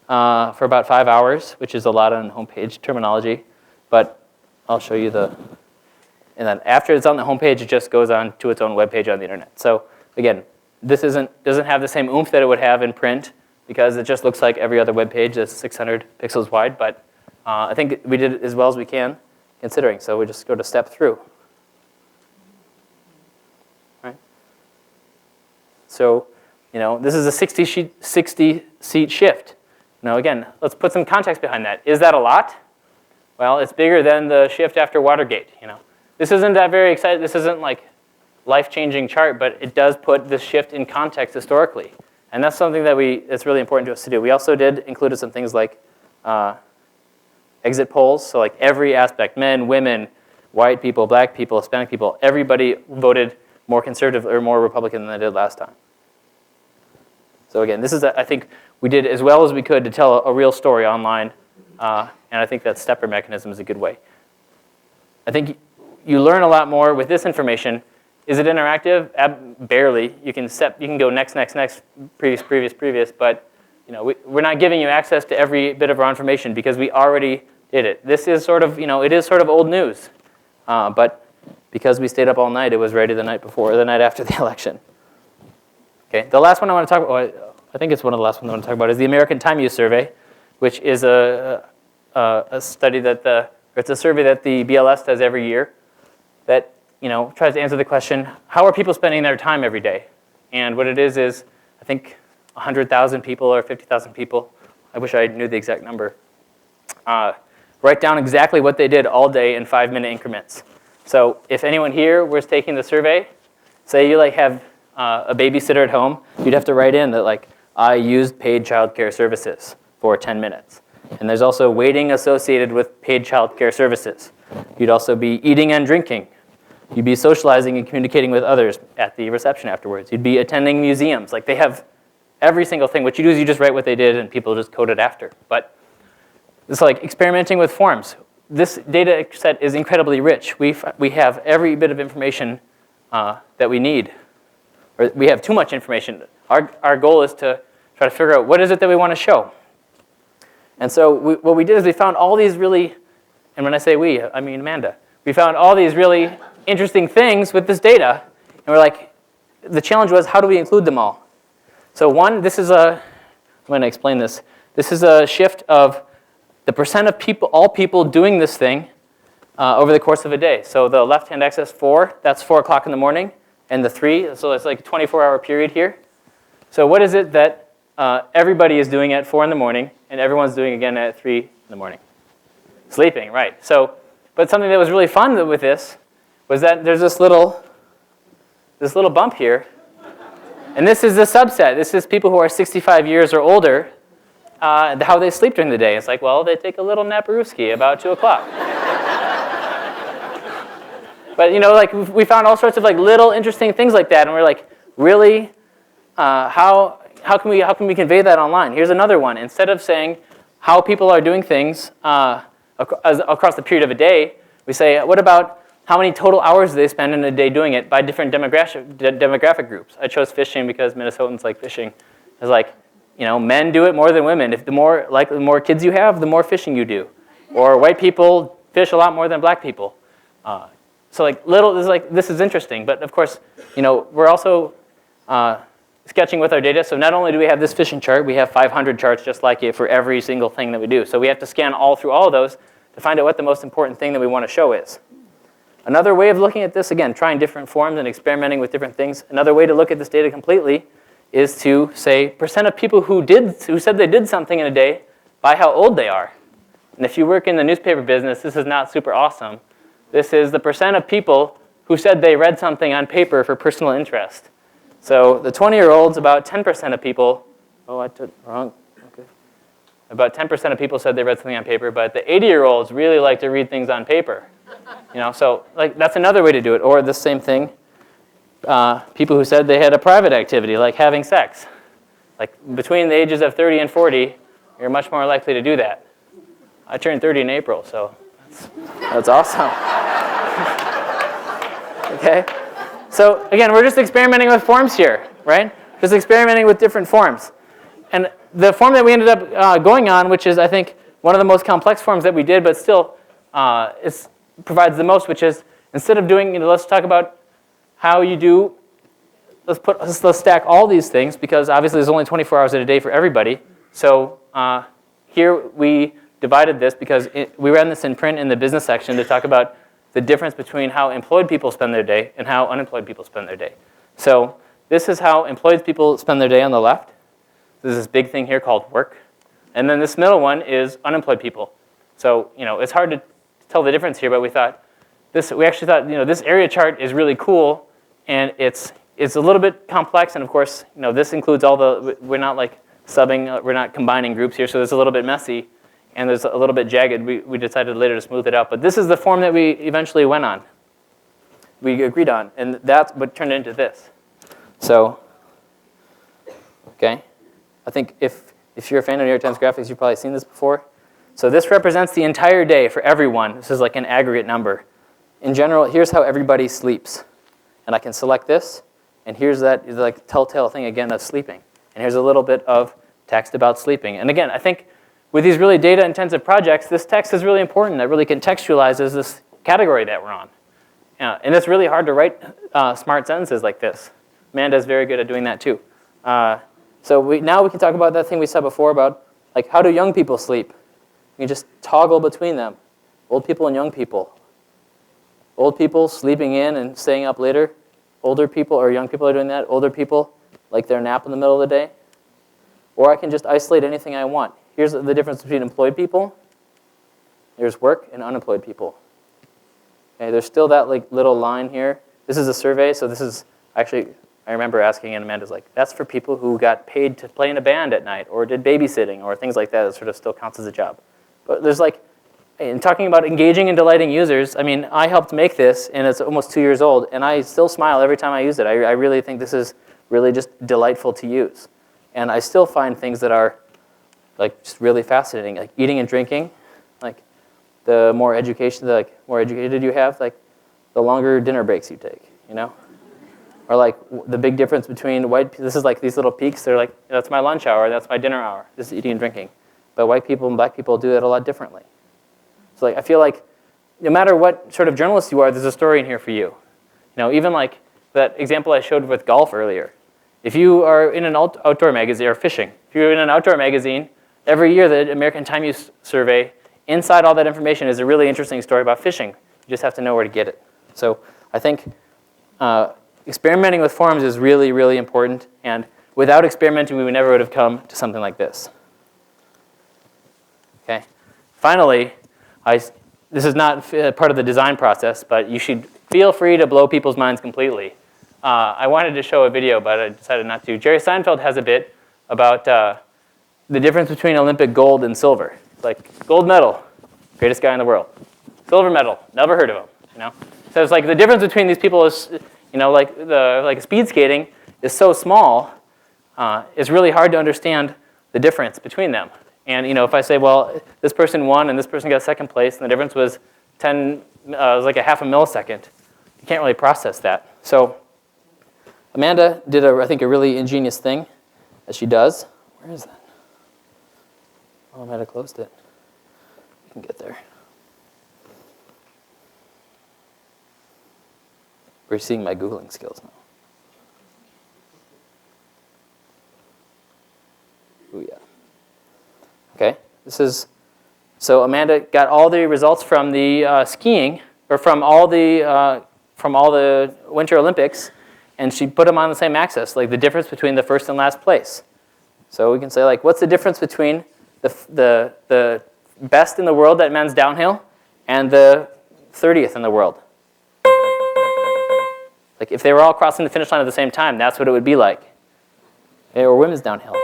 for about 5 hours, which is a lot on homepage terminology. But I'll show you and then after it's on the homepage, it just goes on to its own web page on the internet. So again, this doesn't have the same oomph that it would have in print because it just looks like every other web page that's 600 pixels wide. But I think we did it as well as we can, considering. So we just go to step through. So, this is a 60-seat shift. Now again, let's put some context behind that. Is that a lot? Well, it's bigger than the shift after Watergate. This isn't that very exciting. This isn't like life-changing chart, but it does put this shift in context historically. And that's something that's really important to us to do. We also included some things like exit polls. So like every aspect, men, women, white people, black people, Hispanic people, everybody voted more conservative or more Republican than they did last time. So again, this is, I think, we did as well as we could to tell a real story online. And I think that stepper mechanism is a good way. I think you learn a lot more with this information. Is it interactive? Barely. You can go next, previous, but we're not giving you access to every bit of our information because we already did it. This is sort of, it is sort of old news. But because we stayed up all night, it was ready the night before, or the night after the election. Okay, the last one I want to talk about, I think it's one of the last ones I want to talk about, is the American Time Use Survey, which is a study it's a survey that the BLS does every year that tries to answer the question, how are people spending their time every day? And what it is I think 100,000 people or 50,000 people, I wish I knew the exact number, write down exactly what they did all day in 5-minute increments. So if anyone here was taking the survey, say you have a babysitter at home, you'd have to write in that I used paid childcare services for 10 minutes. And there's also waiting associated with paid childcare services. You'd also be eating and drinking. You'd be socializing and communicating with others at the reception afterwards. You'd be attending museums. They have every single thing. What you do is you just write what they did and people just code it after. But it's like experimenting with forms. This data set is incredibly rich. We have every bit of information that we need. Or we have too much information. Our goal is to try to figure out what is it that we want to show. And so what we did is we found all these really, and when I say we, I mean Amanda, we found all these really interesting things with this data. And we're like, the challenge was, how do we include them all? So I'm going to explain this. This is a shift of the percent of people, all people doing this thing over the course of a day. So the left-hand axis 4, that's 4 o'clock in the morning. And the 3, so it's like a 24-hour period here. So what is it that everybody is doing at 4 in the morning and everyone's doing again at 3 in the morning? Sleeping, right. So, but something that was really fun with this was that there's this little bump here. And this is the subset. This is people who are 65 years or older, how they sleep during the day. It's like, well, they take a little naparooski about 2 o'clock. But we found all sorts of little interesting things like that, and we're like, really, how can we convey that online? Here's another one. Instead of saying how people are doing things across the period of a day, we say, what about how many total hours do they spend in a day doing it by different demographic groups? I chose fishing because Minnesotans like fishing. It's like, men do it more than women. If the more kids you have, the more fishing you do. Or white people fish a lot more than black people. So this is interesting, but of course, we're also sketching with our data. So not only do we have this fishing chart, we have 500 charts just like it for every single thing that we do. So we have to scan through all of those to find out what the most important thing that we want to show is. Another way of looking at this, again, trying different forms and experimenting with different things. Another way to look at this data completely is to say percent of people who said they did something in a day by how old they are. And if you work in the newspaper business, this is not super awesome. This is the percent of people who said they read something on paper for personal interest. So the 20-year-olds, about 10% of people, I took it wrong. Okay. About 10% of people said they read something on paper, but the 80-year-olds really like to read things on paper. So that's another way to do it. Or the same thing, people who said they had a private activity, like having sex. Between the ages of 30 and 40, you're much more likely to do that. I turned 30 in April, so that's awesome. Okay? So again, we're just experimenting with forms here, right? Just experimenting with different forms. And the form that we ended up going on, which is, I think, one of the most complex forms that we did, but still provides the most, which is, instead of doing, let's talk about how you do, let's stack all these things, because obviously there's only 24 hours in a day for everybody. So here we divided this because we ran this in print in the business section to talk about the difference between how employed people spend their day and how unemployed people spend their day. So this is how employed people spend their day on the left. There's this big thing here called work. And then this middle one is unemployed people. So it's hard to tell the difference here, but we actually thought this area chart is really cool, and it's a little bit complex, and of course this includes we're not like subbing, we're not combining groups here, so it's a little bit messy, and there's a little bit jagged. We decided later to smooth it out, but this is the form that we eventually went on. We agreed on, and that's what turned into this. So, okay, I think if you're a fan of New York Times graphics, you've probably seen this before. So this represents the entire day for everyone. This is like an aggregate number. In general, here's how everybody sleeps. And I can select this, and here's that like telltale thing again of sleeping. And here's a little bit of text about sleeping. And again, I think with these really data-intensive projects, this text is really important. That really contextualizes this category that we're on. And it's really hard to write smart sentences like this. Amanda's very good at doing that too. So now we can talk about that thing we said before about like how do young people sleep? You just toggle between them, old people and young people. Old people sleeping in and staying up later. Older people or young people are doing that. Older people like their nap in the middle of the day. Or I can just isolate anything I want. Here's the difference between employed people. There's work and unemployed people. Okay, there's still that like little line here. This is a survey, so this is actually, I remember asking, and Amanda's like, that's for people who got paid to play in a band at night or did babysitting or things like that. It sort of still counts as a job. But there's like, in talking about engaging and delighting users, I mean, I helped make this, and it's almost 2 years old, and I still smile every time I use it. I really think this is really just delightful to use. And I still find things that are like just really fascinating, like eating and drinking. Like the more educated you have, like the longer dinner breaks you take, Or like the big difference between this is like these little peaks. They're like, that's my lunch hour, that's my dinner hour. This is eating and drinking. But white people and black people do that a lot differently. So like I feel like no matter what sort of journalist you are, there's a story in here for you. Even like that example I showed with golf earlier. If you are in an outdoor magazine or fishing, if you're in an outdoor magazine, every year the American Time Use Survey, inside all that information is a really interesting story about fishing. You just have to know where to get it. So I think experimenting with forms is really, really important. And without experimenting, we never would have come to something like this. Okay. Finally, this is not part of the design process, but you should feel free to blow people's minds completely. I wanted to show a video, but I decided not to. Jerry Seinfeld has a bit about the difference between Olympic gold and silver. It's like gold medal, greatest guy in the world. Silver medal, never heard of him. So it's like the difference between these people is, like speed skating is so small. It's really hard to understand the difference between them. And if I say, well, this person won and this person got second place, and the difference was was like a half a millisecond, you can't really process that. So Amanda did, I think, a really ingenious thing that she does. Where is that? Oh, I might have closed it. We can get there. We're seeing my Googling skills now. Oh yeah. Okay, so Amanda got all the results from the skiing, or from all the Winter Olympics, and she put them on the same axis, like the difference between the first and last place. So we can say, like, what's the difference between the best in the world at men's downhill and the 30th in the world? Like, if they were all crossing the finish line at the same time, that's what it would be like. Or women's downhill.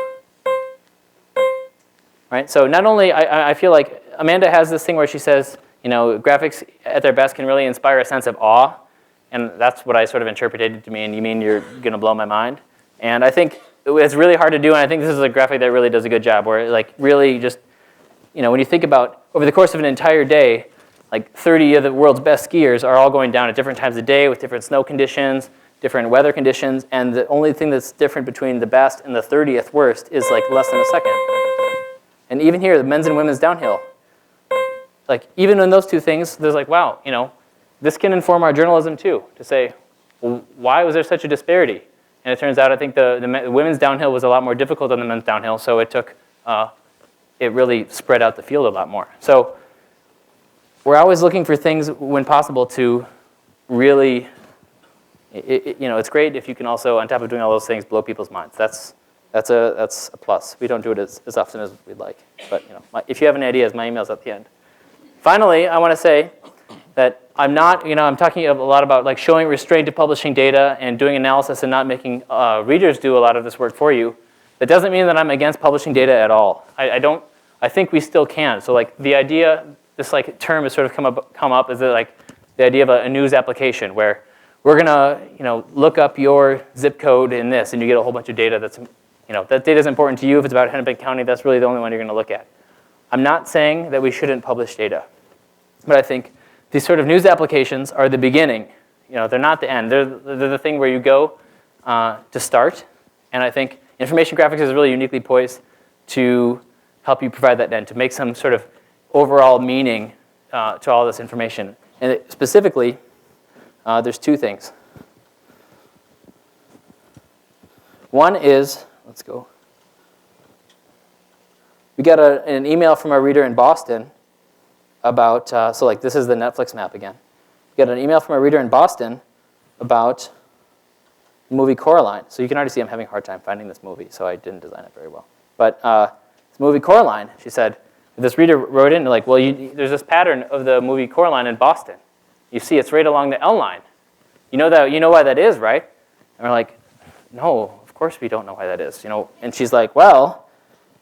Right? So not only, I feel like Amanda has this thing where she says, graphics at their best can really inspire a sense of awe. And that's what I sort of interpreted it to mean. You mean you're going to blow my mind? And I think it's really hard to do, and I think this is a graphic that really does a good job, where like really just, when you think about over the course of an entire day, like 30 of the world's best skiers are all going down at different times of day with different snow conditions, different weather conditions, and the only thing that's different between the best and the 30th worst is like less than a second. And even here, the men's and women's downhill, like even in those two things, there's like, wow, this can inform our journalism too, to say, well, why was there such a disparity? And it turns out I think the women's downhill was a lot more difficult than the men's downhill, so it took, it really spread out the field a lot more. So we're always looking for things when possible to really, it's great if you can also, on top of doing all those things, blow people's minds. That's That's a plus. We don't do it as often as we'd like. But if you have any ideas, my email's at the end. Finally, I want to say that I'm talking a lot about like showing restraint to publishing data and doing analysis and not making readers do a lot of this work for you. That doesn't mean that I'm against publishing data at all. I think we still can. So like the idea, this like term has sort of come up is that like the idea of a news application where we're gonna look up your zip code in this and you get a whole bunch of data that's that data is important to you. If it's about Hennepin County, that's really the only one you're gonna look at. I'm not saying that we shouldn't publish data, but I think these sort of news applications are the beginning. They're not the end. They're the thing where you go to start. And I think information graphics is really uniquely poised to help you provide that end, to make some sort of overall meaning to all this information. And specifically, there's two things. One is, let's go. We got an email from a reader in Boston about, so like this is the Netflix map again. We got an email from a reader in Boston about the movie Coraline. So you can already see I'm having a hard time finding this movie, so I didn't design it very well. But this movie Coraline, she said, this reader wrote in like, well, there's this pattern of the movie Coraline in Boston. You see it's right along the L line. You know why that is, right? And we're like, no, of course we don't know why that is. And she's like, well,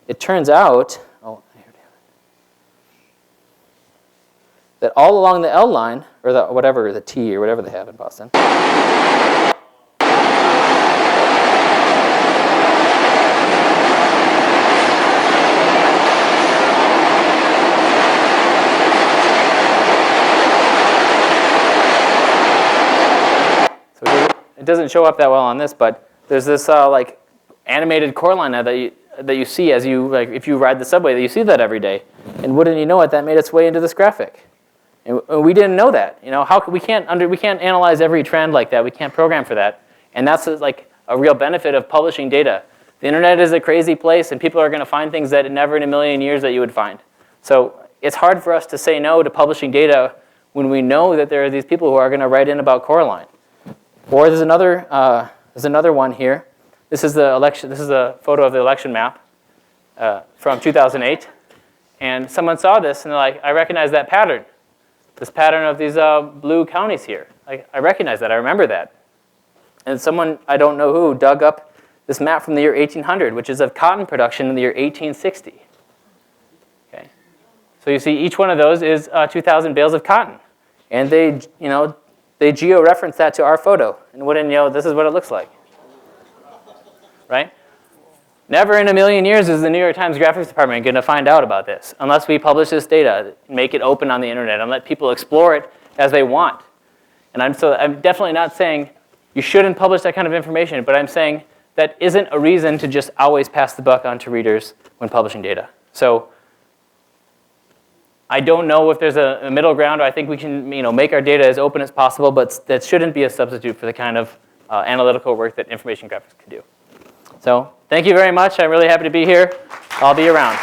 it turns out, that all along the L line, or the T or whatever they have in Boston. So it doesn't show up that well on this, but there's this like animated Coraline that you see as you if you ride the subway, that you see that every day. And wouldn't you know it, that made its way into this graphic. And we didn't know that. We can't analyze every trend like that. We can't program for that. And that's like a real benefit of publishing data. The internet is a crazy place, and people are going to find things that never in a million years that you would find. So it's hard for us to say no to publishing data when we know that there are these people who are going to write in about Coraline. Or there's another one here. This is the election. This is a photo of the election map from 2008. And someone saw this, and they're like, I recognize that pattern. This pattern of these blue counties here. I recognize that. I remember that. And someone, I don't know who, dug up this map from the year 1800, which is of cotton production in the year 1860. Okay. So you see each one of those is 2,000 bales of cotton. And they geo-reference that to our photo. And wouldn't you know, this is what it looks like. Right? Never in a million years is the New York Times graphics department going to find out about this unless we publish this data, make it open on the internet, and let people explore it as they want. And I'm definitely not saying you shouldn't publish that kind of information, but I'm saying that isn't a reason to just always pass the buck on to readers when publishing data. So I don't know if there's a middle ground. I think we can make our data as open as possible, but that shouldn't be a substitute for the kind of analytical work that information graphics can do. So thank you very much. I'm really happy to be here. I'll be around.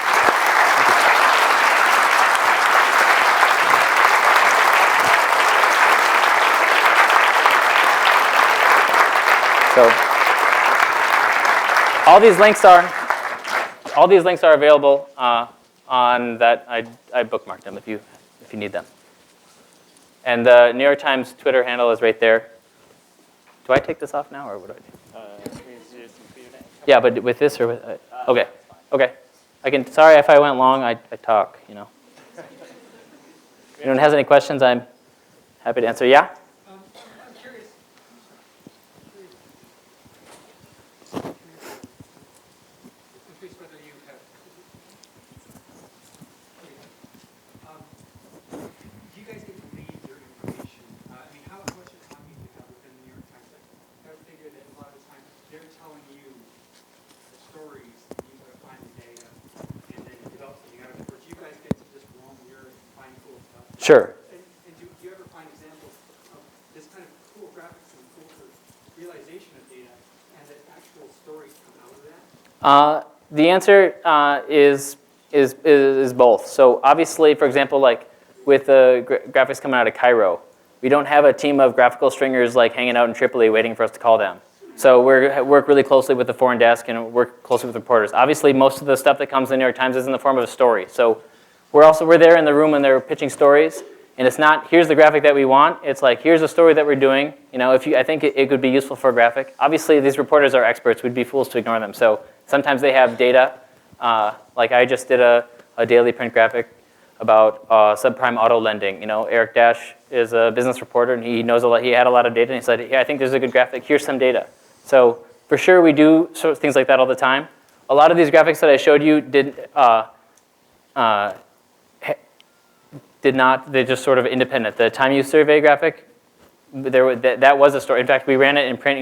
So all these links are available on that. I bookmarked them if you need them. And the New York Times Twitter handle is right there. Do I take this off now, or what do I do? Yeah, but with this or with okay. I can. Sorry if I went long. I talk. Anyone has any questions? I'm happy to answer. Yeah. I'm curious. I'm curious whether you have. Do you guys get to lead your information? How much autonomy do you have within the New York Times? I would figure that a lot of times they're telling you the stories, and you got to find the data, and then develop something out of it. Or do you guys get to just roam your and find cool stuff? Sure. And do you ever find examples of this kind of cool graphics and cool realization of data, and that actual stories come out of that? The answer is both. So obviously, for example, like with the graphics coming out of Cairo, we don't have a team of graphical stringers like hanging out in Tripoli waiting for us to call them. So we work really closely with the foreign desk and work closely with reporters. Obviously, most of the stuff that comes in the New York Times is in the form of a story. So we're there in the room when they're pitching stories, and it's not here's the graphic that we want. It's like here's a story that we're doing. I think it could be useful for a graphic. Obviously, these reporters are experts. We'd be fools to ignore them. So sometimes they have data. Like I just did a daily print graphic about subprime auto lending. Eric Dash is a business reporter, and he knows a lot. He had a lot of data, and he said, "Yeah, I think there's a good graphic. Here's some data." So for sure, we do things like that all the time. A lot of these graphics that I showed you did not. They're just sort of independent. The time use survey graphic, that was a story. In fact, we ran it in print.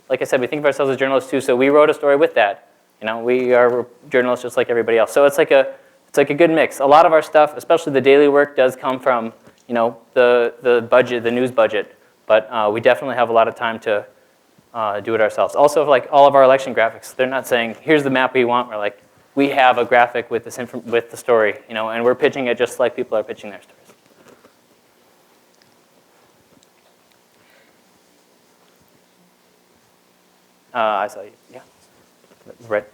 Like I said, we think of ourselves as journalists too. So we wrote a story with that. We are journalists just like everybody else. So it's like a good mix. A lot of our stuff, especially the daily work, does come from the budget, the news budget. But we definitely have a lot of time to do it ourselves. Also, like all of our election graphics, they're not saying here's the map we want. We're like, we have a graphic with with the story, and we're pitching it just like people are pitching their stories. I saw you. Yeah. Right.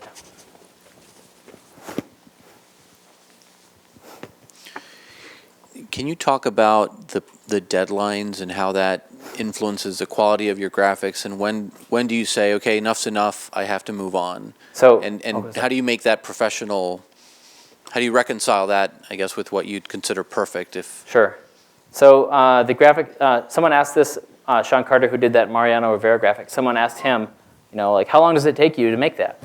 Can you talk about the deadlines and how that influences the quality of your graphics, and when do you say, okay, enough's enough, I have to move on? So and how do you make that professional? How do you reconcile that, I guess, with what you'd consider perfect? Sure. So the graphic, someone asked this, Sean Carter, who did that Mariano Rivera graphic. Someone asked him, like, how long does it take you to make that?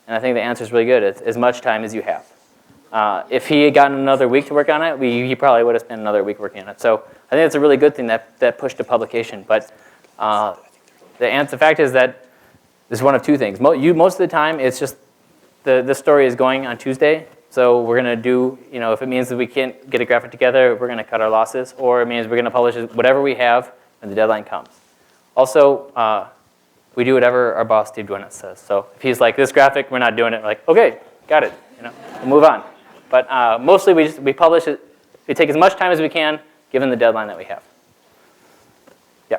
And I think the answer is really good. It's as much time as you have. If he had gotten another week to work on it, he probably would have spent another week working on it. So I think it's a really good thing that pushed to publication. But the fact is that there's one of two things. Most of the time, it's just this story is going on Tuesday. So we're going to do, if it means that we can't get a graphic together, we're going to cut our losses. Or it means we're going to publish whatever we have when the deadline comes. Also, we do whatever our boss, Steve Dwinett, says. So if he's like, this graphic, we're not doing it, we're like, okay, got it. We'll move on. But mostly we publish it. We take as much time as we can, given the deadline that we have. Yeah.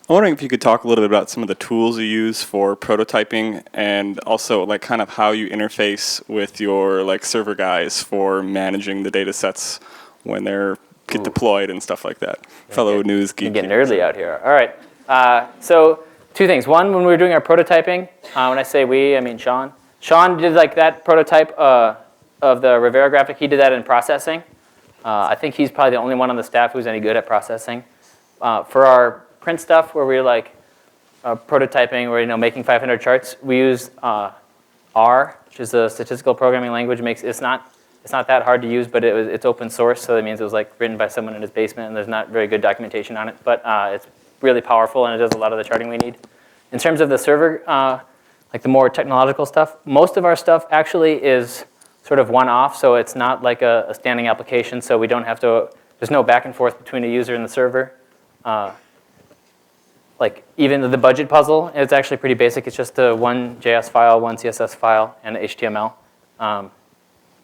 I'm wondering if you could talk a little bit about some of the tools you use for prototyping, and also like kind of how you interface with your like server guys for managing the data sets when they're get deployed and stuff like that. Fellow news geek. Getting nerdy out here. All right. So two things. One, when we were doing our prototyping, when I say we, I mean Sean. Sean did like that prototype of the Rivera graphic. He did that in processing. I think he's probably the only one on the staff who's any good at processing. For our print stuff, where we're like prototyping, or making 500 charts, we use R, which is a statistical programming language. It's not that hard to use, but it's open source, so that means it was like written by someone in his basement, and there's not very good documentation on it. But it's really powerful, and it does a lot of the charting we need. In terms of the server, like the more technological stuff, most of our stuff actually is sort of one-off, so it's not like a standing application, so we don't have to, there's no back and forth between the user and the server. Like even the budget puzzle, it's actually pretty basic. It's just one JS file, one CSS file, and HTML.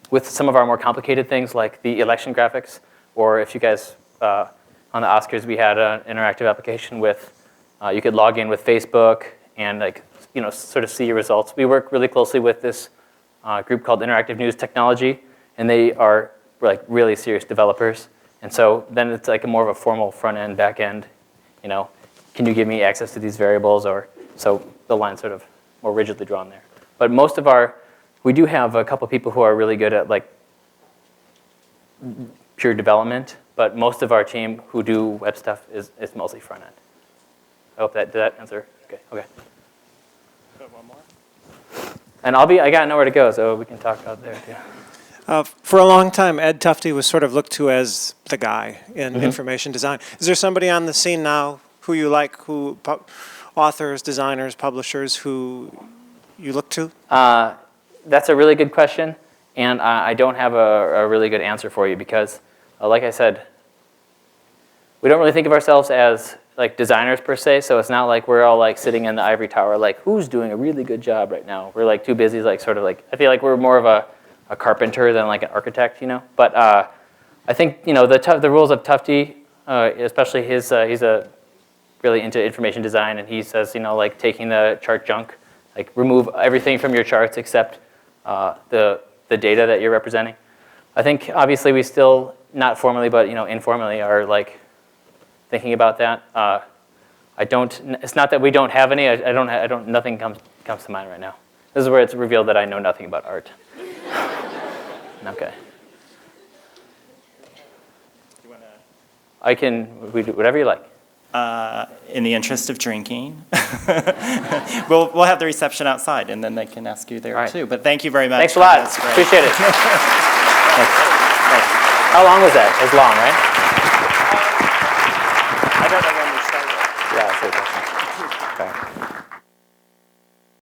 With some of our more complicated things like the election graphics, or if you guys, on the Oscars, we had an interactive application with, you could log in with Facebook and sort of see your results. We work really closely with this group called Interactive News Technology, and they are like really serious developers. And so then it's like a more of a formal front end, back end, can you give me access to these variables? Or so the line's sort of more rigidly drawn there. But most of we do have a couple people who are really good at like pure development, but most of our team who do web stuff is mostly front end. I hope did that answer? Okay. One more. And I got nowhere to go, so we can talk out there too. For a long time, Ed Tufte was sort of looked to as the guy in information design. Is there somebody on the scene now who you like, authors, designers, publishers, who you look to? That's a really good question, and I don't have a really good answer for you because, like I said, we don't really think of ourselves as like designers per se, so it's not like we're all like sitting in the ivory tower like, who's doing a really good job right now? We're like too busy, like sort of like, I feel like we're more of a carpenter than like an architect, you know. But I think, you know, the rules of Tufte, especially he's really into information design, and he says, you know, like taking the chart junk, like remove everything from your charts except the data that you're representing. I think obviously we still, not formally, but, you know, informally are like thinking about that. It's not that we don't have any, nothing comes to mind right now. This is where it's revealed that I know nothing about art. Okay. We do whatever you like. In the interest of drinking, we'll have the reception outside, and then they can ask you there Right. too. But thank you very much. Thanks a lot. That's great. Appreciate it. Thanks. How long was that? It was long, right? I don't know when we started. Yeah, it's okay. Okay.